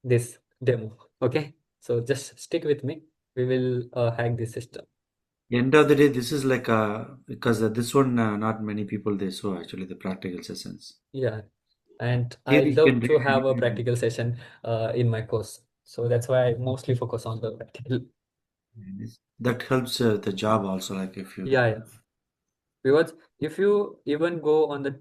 Speaker 1: this demo. Okay, so just stick with me. We will hack this system.
Speaker 5: End of the day, this is like because this one not many people they saw actually the practical sessions.
Speaker 1: Yeah, and I
Speaker 5: Here you can
Speaker 1: love
Speaker 5: read
Speaker 1: to have a
Speaker 5: anything.
Speaker 1: practical session in my course, so that's why I mostly focus on the practical.
Speaker 5: That helps the job also. Like if you
Speaker 1: Yeah, yeah. Because if you even go on the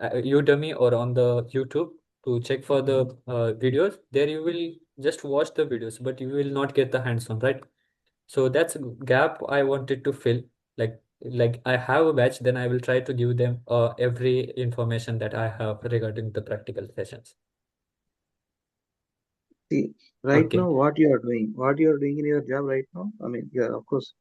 Speaker 1: Udemy or on the YouTube to check for the videos, there you will just watch the videos, but you will not get the hands-on, right? So that's a gap I wanted to fill. Like I have a batch, then I will try to give them every information that I have regarding the practical sessions.
Speaker 6: See, right now,
Speaker 1: Okay.
Speaker 6: what you are doing in your job right now. I mean, yeah, of course.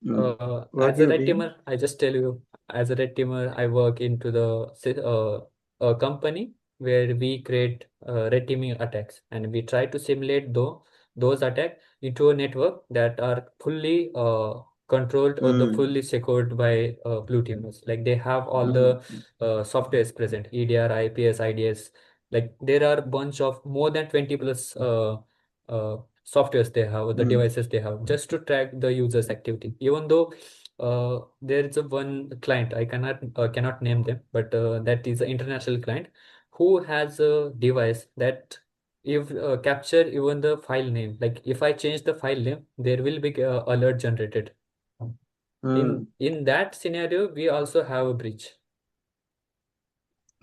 Speaker 6: What
Speaker 1: As a
Speaker 6: you are
Speaker 1: red
Speaker 6: doing?
Speaker 1: teamer, I just tell you, as a red teamer, I work into the a company where we create red teaming attacks, and we try to simulate those attacks into a network that are fully controlled or the
Speaker 6: Mm,
Speaker 1: fully secured by blue teamers. Like they have all
Speaker 6: mm,
Speaker 1: the softwares present, EDR, IPS, IDS. Like there are bunch of more than 20 plus uh, softwares they have, or the
Speaker 6: mm,
Speaker 1: devices they have, just to track the user's activity. Even though there is a one client, I cannot name them, but that is an international client who has a device that if capture even the file name. Like if I change the file name, there will be alert generated.
Speaker 6: Hmm.
Speaker 1: In that scenario, we also have a breach.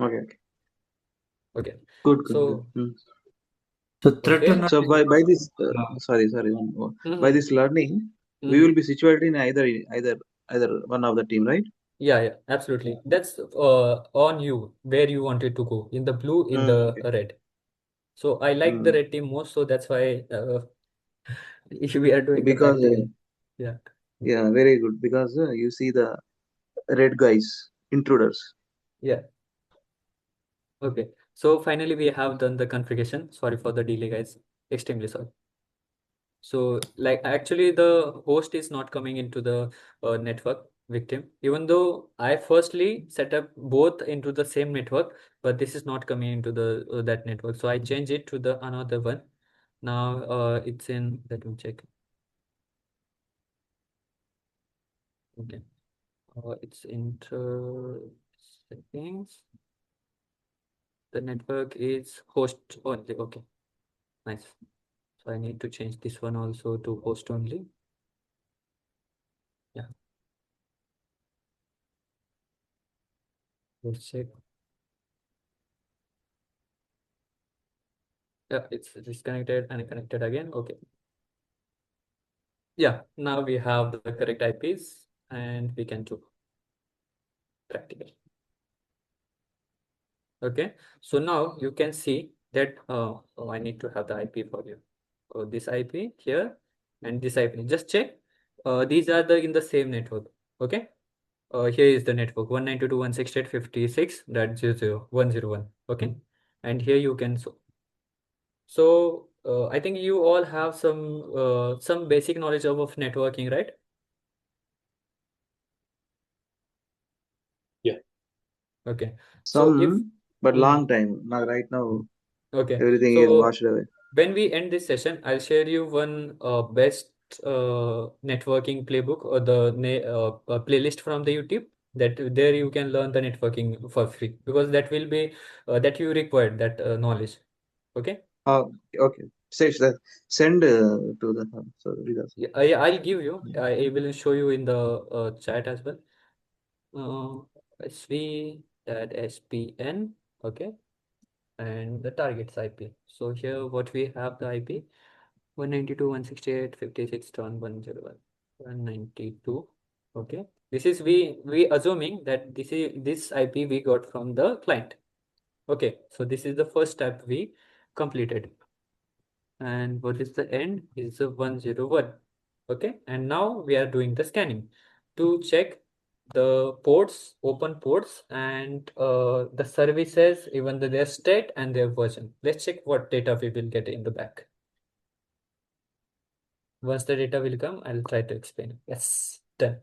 Speaker 6: Okay. Okay.
Speaker 1: Okay,
Speaker 6: Good. Good. Good.
Speaker 1: so
Speaker 5: So threat
Speaker 1: okay.
Speaker 6: So
Speaker 5: analysis.
Speaker 6: by this,
Speaker 5: uh,
Speaker 6: sorry, one more. By
Speaker 1: Mm-hmm.
Speaker 6: this learning, we
Speaker 1: Mm-hmm.
Speaker 6: will be situated in either one of the team, right?
Speaker 1: Yeah, absolutely. That's on you where you wanted to go, in the blue, in
Speaker 6: Hmm.
Speaker 1: the
Speaker 6: Okay.
Speaker 1: red. So I like the
Speaker 6: Hmm.
Speaker 1: red team most, so that's why we are doing the
Speaker 6: Because
Speaker 1: practical. Yeah,
Speaker 6: yeah, very good. Because you see the red guys, intruders.
Speaker 1: yeah. Okay. So finally, we have done the configuration. Sorry for the delay, guys. Extremely sorry. So like actually the host is not coming into the network victim, even though I firstly set up both into the same network, but this is not coming into the that network. So I change it to the another one. Now it's in, let me check. Okay. It's inter settings. The network is host only. Okay, nice. So I need to change this one also to host only. Yeah, let's check. Yeah, it's disconnected and connected again. Okay. Yeah, now we have the correct IPs and we can do practical. Okay, so now you can see that oh, I need to have the IP for you. Oh, this IP here and this IP. Just check. These are the in the same network. Okay. Here is the network 192.168.56.00.101. Okay, and here you can so I think you all have some basic knowledge of networking, right?
Speaker 2: Yeah.
Speaker 1: Okay, so if
Speaker 6: Some, but
Speaker 1: mhm.
Speaker 6: long time. Now, right now,
Speaker 1: Okay,
Speaker 6: everything is
Speaker 1: so
Speaker 6: washed away.
Speaker 1: when we end this session, I'll share you one best networking playbook or the playlist from the YouTube, that there you can learn the networking for free, because that will be that you require that knowledge. Okay.
Speaker 6: Okay. Say that. Send to the so because
Speaker 1: Yeah, I'll give you. I will show you in the chat as well. SV that SPN. Okay, and the target's IP. So here, what we have the IP 192.168.56.101. 192. Okay, this is we assuming that this IP we got from the client. Okay, so this is the first step we completed. And what is the end is a 101. Okay, and now we are doing the scanning to check the ports, open ports, and the services, even their state and their version. Let's check what data we will get in the back. Once the data will come, I'll try to explain. Yes, done.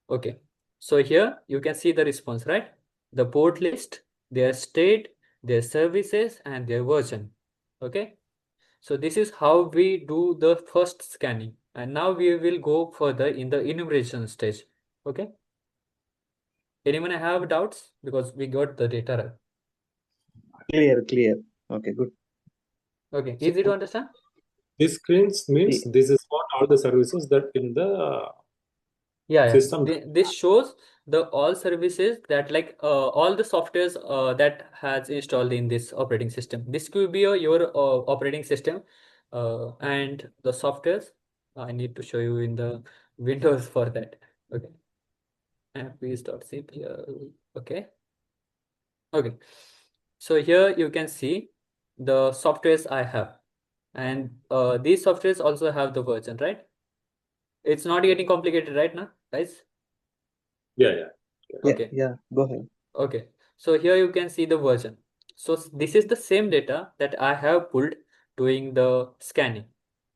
Speaker 1: Okay, so here you can see the response, right? The port list, their state, their services, and their version. Okay, so this is how we do the first scanning, and now we will go further in the enumeration stage. Okay, anyone have doubts, because we got the data right?
Speaker 6: clear. Okay, good.
Speaker 1: Okay,
Speaker 2: So
Speaker 1: easy to understand.
Speaker 2: this screens means
Speaker 6: See,
Speaker 2: this is what all the services that in the
Speaker 1: Yeah.
Speaker 2: system.
Speaker 1: This shows the all services that, like all the softwares that has installed in this operating system. This could be your operating system and the softwares. I need to show you in the Windows for that. Okay, apps.cpl. Okay. Okay. So here you can see the softwares I have, and these softwares also have the version, right? It's not getting complicated right now, guys.
Speaker 2: Yeah, yeah.
Speaker 1: Okay.
Speaker 6: yeah. Go ahead.
Speaker 1: Okay, so here you can see the version. So this is the same data that I have pulled doing the scanning,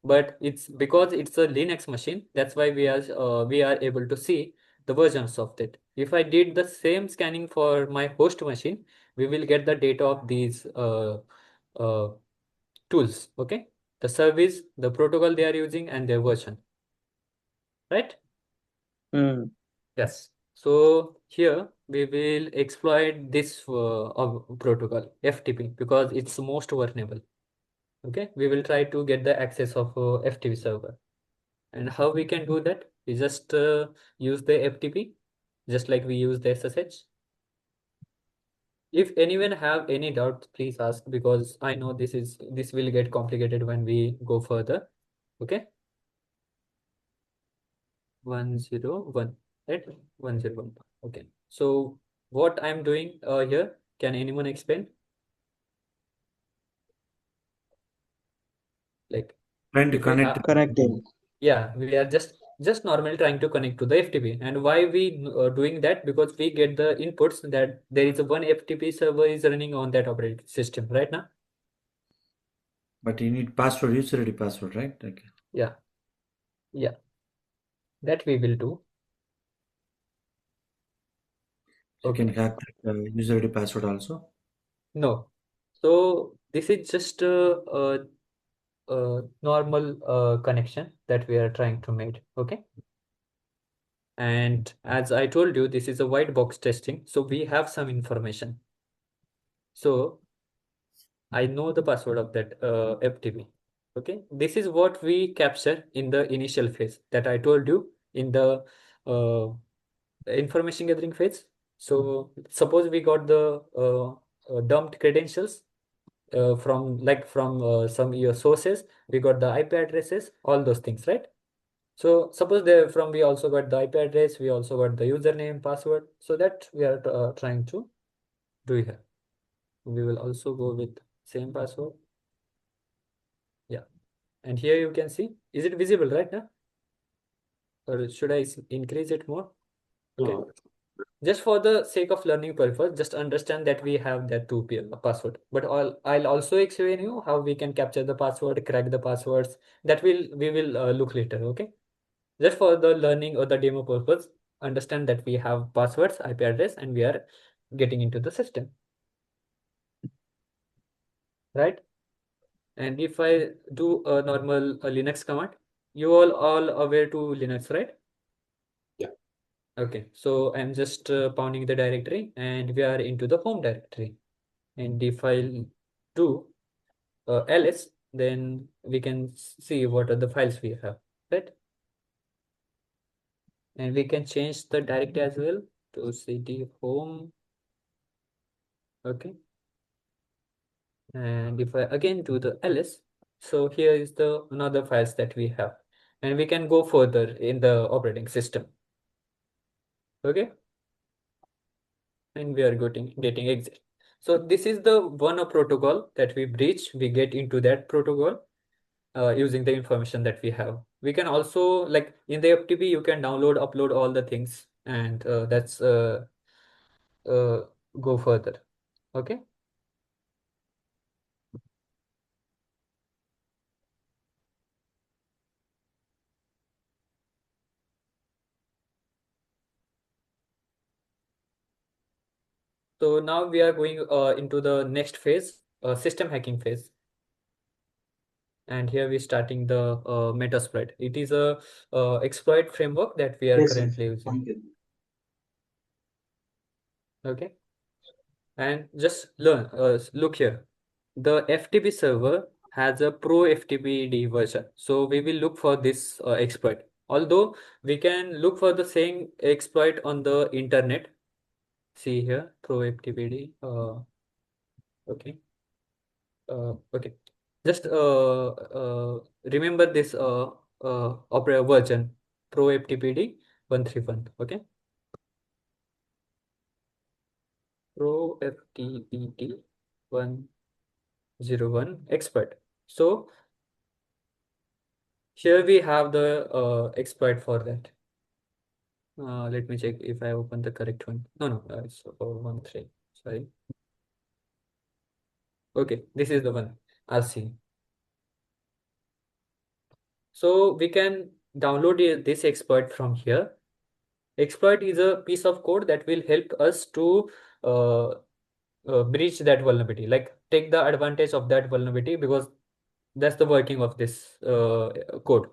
Speaker 1: but it's because it's a Linux machine. That's why we are able to see the versions of it. If I did the same scanning for my host machine, we will get the data of these uh, tools. Okay, the service, the protocol they are using, and their version. Right?
Speaker 6: Mm.
Speaker 1: Yes. So here we will exploit this protocol FTP because it's most vulnerable. Okay, we will try to get the access of FTP server. And how we can do that? We just use the FTP, just like we use the SSH. If anyone have any doubt, please ask because I know this will get complicated when we go further. Okay, 101, right? 101. Okay. So what I'm doing here, can anyone explain? Like
Speaker 5: Trying to
Speaker 1: if we
Speaker 5: connect.
Speaker 1: have,
Speaker 6: Connecting.
Speaker 1: yeah, we are just normally trying to connect to the FTP. And why we doing that? Because we get the inputs that there is a one FTP server is running on that operating system right now.
Speaker 5: But you need password, user ID password, right? Okay.
Speaker 1: Yeah, yeah, that we will do.
Speaker 5: You can
Speaker 1: Okay.
Speaker 5: hack that user ID password also.
Speaker 1: No. So this is just a normal connection that we are trying to make. Okay. And as I told you, this is a white box testing. So we have some information. So I know the password of that FTP. Okay. This is what we capture in the initial phase that I told you in the information gathering phase. So suppose we got the dumped credentials from some your sources, we got the IP addresses, all those things, right? So suppose we also got the IP address, we also got the username, password. So that we are trying to do here. We will also go with same password. Yeah. And here you can see, is it visible right now? Or should I increase it more? Okay.
Speaker 2: No,
Speaker 1: Just for the sake of learning purpose, just understand that we have that password. But I'll also explain you how we can capture the password, crack the passwords. That we will look later. Okay. Just for the learning or the demo purpose, understand that we have passwords, IP address, and we are getting into the system, right? And if I do a normal Linux command, you all aware to Linux, right?
Speaker 2: yeah.
Speaker 1: Okay, so I'm just pounding the directory, and we are into the home directory. And if I do ls, then we can see what are the files we have, right? And we can change the directory as well to cd home. Okay. And if I again do the ls, so here is the another files that we have, and we can go further in the operating system. Okay, and we are getting exit. So this is the one protocol that we breach. We get into that protocol using the information that we have. We can also, like in the FTP, you can download, upload all the things, and that's uh, go further. Okay. So now we are going into the next phase, system hacking phase. And here we're starting the Metasploit. It is a exploit framework that we are
Speaker 5: Yes, yes.
Speaker 1: currently using.
Speaker 5: Thank you.
Speaker 1: Okay. And just look here. The FTP server has a pro FTPD version. So we will look for this exploit. Although we can look for the same exploit on the internet. See here, pro FTPD. Okay. Okay. Just remember this opera version pro FTPD 131. Okay. Pro FTPD 101 expert. So here we have the expert for that. Let me check if I open the correct one. No, it's 13. Sorry. Okay, this is the one. I'll see. So we can download this exploit from here. Exploit is a piece of code that will help us to uh, breach that vulnerability, like take the advantage of that vulnerability, because that's the working of this code.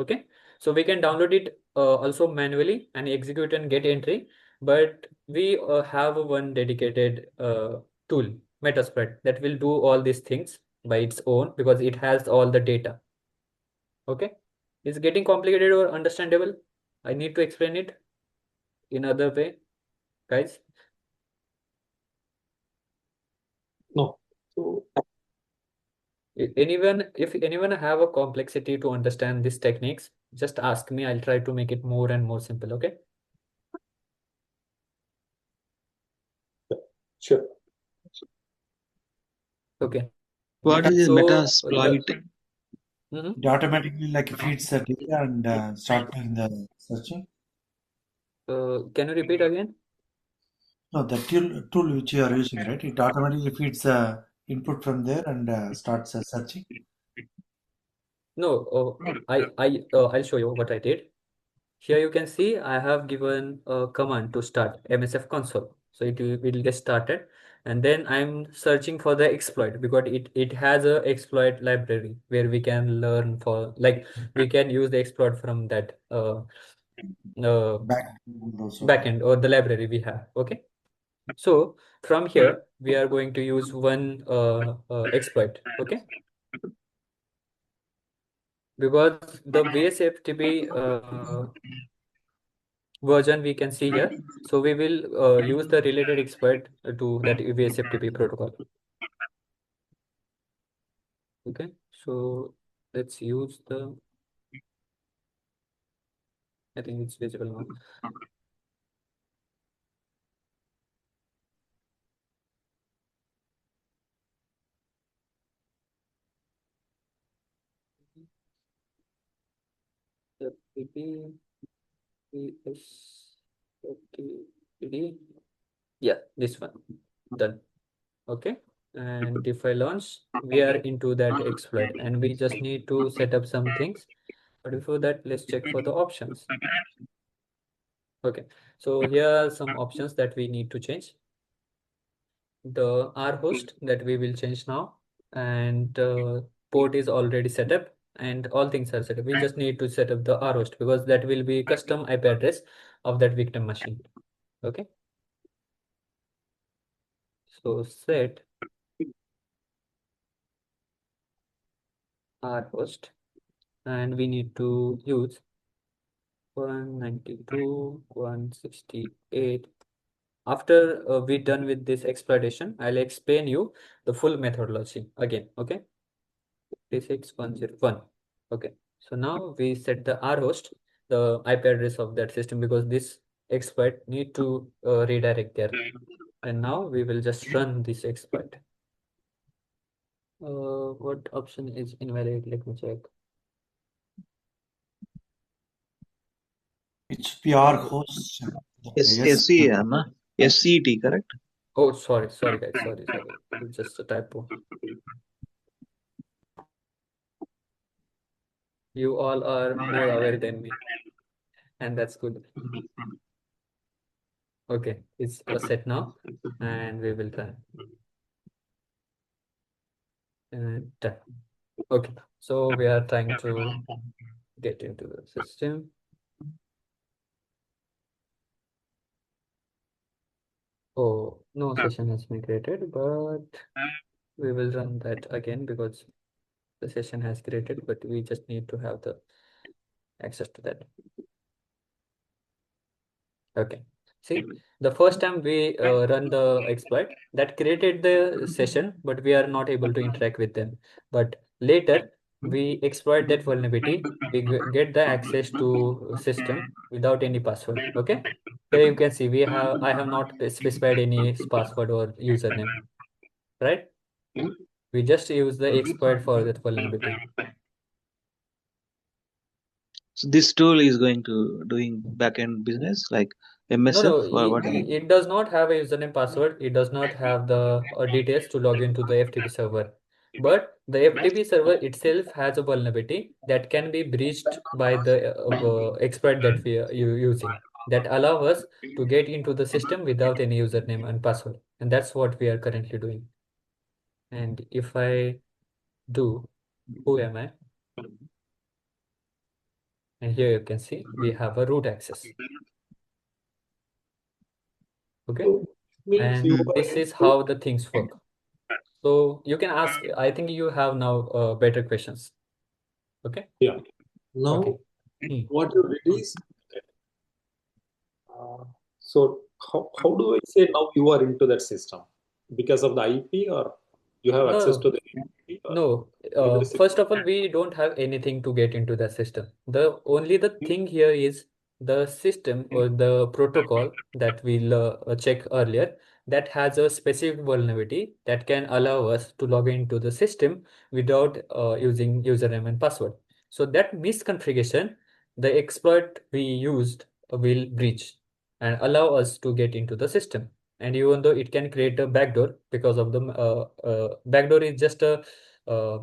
Speaker 1: Okay, So we can download it also manually and execute and get entry, but we have one dedicated tool, Metaspread, that will do all these things by its own because it has all the data. Okay, it's getting complicated or understandable? I need to explain it in other way, guys.
Speaker 2: No. So
Speaker 1: If anyone have a complexity to understand these techniques, just ask me. I'll try to make it more and more simple. Okay.
Speaker 2: sure.
Speaker 1: Okay.
Speaker 6: What is
Speaker 1: So
Speaker 6: Metasploit?
Speaker 1: Mhm.
Speaker 5: It automatically like feeds the data and start doing the searching.
Speaker 1: Can you repeat again?
Speaker 5: No, the tool which you are using, right? It automatically feeds the input from there and starts searching.
Speaker 1: No, I'll show you what I did. Here you can see I have given a command to start MSF console. So will get started. And then I'm searching for the exploit because it has a exploit library where we can learn for like we can use the exploit from that uh,
Speaker 5: Back also.
Speaker 1: backend or the library we have. Okay. So from here we are going to use one exploit. Okay. Because the base FTP version we can see here. So we will use the related exploit to that EVS FTP protocol. Okay, so let's use the, I think it's visible now. FTP, ES, FTP, yeah, this one, done. Okay, and if I launch, we are into that exploit and we just need to set up some things. But before that, let's check for the options. Okay, so here are some options that we need to change. The R host that we will change now, and port is already set up, and all things are set up. We just need to set up the R host because that will be custom IP address of that victim machine. Okay, so set R host, and we need to use 192.168. After we're done with this exploitation, I'll explain you the full methodology again. Okay, 56101. Okay, so now we set the R host, the IP address of that system, because this exploit need to redirect there. And now we will just run this exploit. What option is invalid? Let me check.
Speaker 5: It's PR host. Yes.
Speaker 6: SCM, SCT, correct?
Speaker 1: Oh, sorry guys, sorry. It's just a typo. You all are more aware than me, and that's good. Okay, it's set now, and we will run. And done. Okay, so we are trying to get into the system. Oh, no session has been created, but we will run that again because the session has created, but we just need to have the access to that. Okay. See, the first time we run the exploit, that created the session, but we are not able to interact with them. But later, we exploit that vulnerability. We get the access to system without any password. Okay. Here you can see I have not specified any password or username, right? We just use the exploit for that vulnerability.
Speaker 6: So this tool is going to doing backend business like
Speaker 1: No,
Speaker 6: MSF or what?
Speaker 1: it does not have a username password. It does not have the details to log into the FTP server. But the FTP server itself has a vulnerability that can be breached by the exploit that we are using that allow us to get into the system without any username and password. And that's what we are currently doing. And if I do, who am I? And here you can see we have a root access. Okay,
Speaker 2: So means you
Speaker 1: and
Speaker 2: are
Speaker 1: this is how the things work. So you can ask, I think you have now better questions. Okay.
Speaker 2: yeah. Now
Speaker 1: Okay.
Speaker 2: what you did is so how do I say now you are into that system because of the IP or you have access to
Speaker 1: No,
Speaker 2: the IP or
Speaker 1: no.
Speaker 2: is it a
Speaker 1: First of all, we don't have anything to get into the system. The thing here is the system or the protocol that we'll check earlier that has a specific vulnerability that can allow us to log into the system without using username and password. So that misconfiguration, the exploit we used will breach and allow us to get into the system. And even though it can create a backdoor because of the backdoor is just uh, a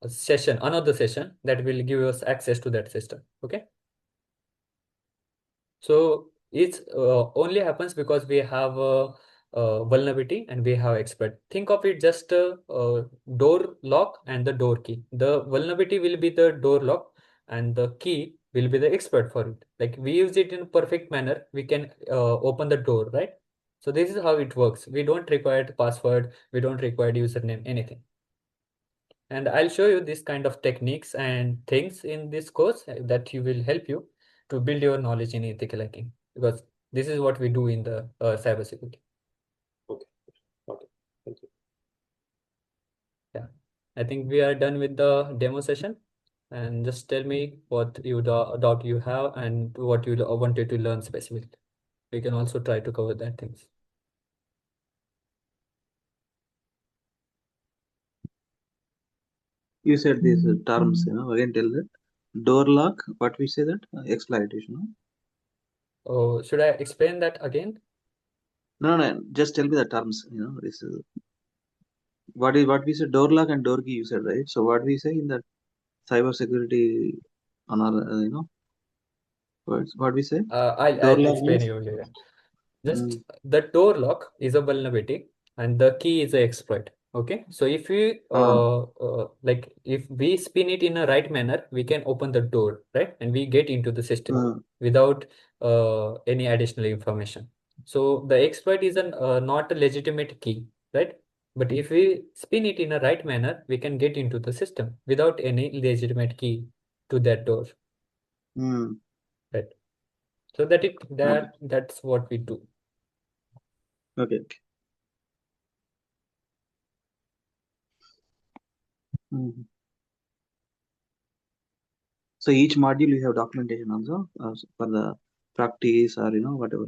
Speaker 1: session, another session that will give us access to that system. Okay. So it only happens because we have a vulnerability and we have exploit. Think of it just a door lock and the door key. The vulnerability will be the door lock and the key will be the exploit for it. Like we use it in a perfect manner, we can open the door, right? So this is how it works. We don't require the password, we don't require username, anything. And I'll show you this kind of techniques and things in this course that you will help you to build your knowledge in ethical hacking, because this is what we do in the cybersecurity.
Speaker 2: okay. Okay. Thank you.
Speaker 1: Yeah, I think we are done with the demo session. And just tell me what doubt you have and what you wanted to learn specifically. We can also try to cover that things.
Speaker 6: You said these terms, again tell that. Door lock, what we say that? Exploitation. No?
Speaker 1: Oh, should I explain that again?
Speaker 6: No, just tell me the terms, this is what we said, door lock and door key you said, right? So what we say in that cyber security on our, what we say? Door
Speaker 1: I'll
Speaker 6: lock
Speaker 1: explain
Speaker 6: means
Speaker 1: you here. Just the door lock is a vulnerability and the key is a exploit. Okay, so if we like if we spin it in a right manner, we can open the door, right? And we get into the system without any additional information. So the exploit is not a legitimate key, right? But if we spin it in a right manner, we can get into the system without any legitimate key to that door, right? So that's what we do.
Speaker 6: Okay. So each module you have documentation also for the practice or whatever.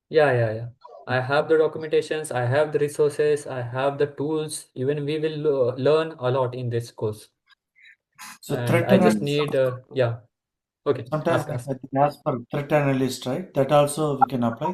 Speaker 1: Yeah. I have the documentations, I have the resources, I have the tools. Even we will learn a lot in this course.
Speaker 5: So
Speaker 1: And
Speaker 5: threat
Speaker 1: I just
Speaker 5: analysis.
Speaker 1: need, yeah. Okay,
Speaker 5: Sometimes
Speaker 1: ask.
Speaker 5: they ask for threat analyst, right? That also we can apply.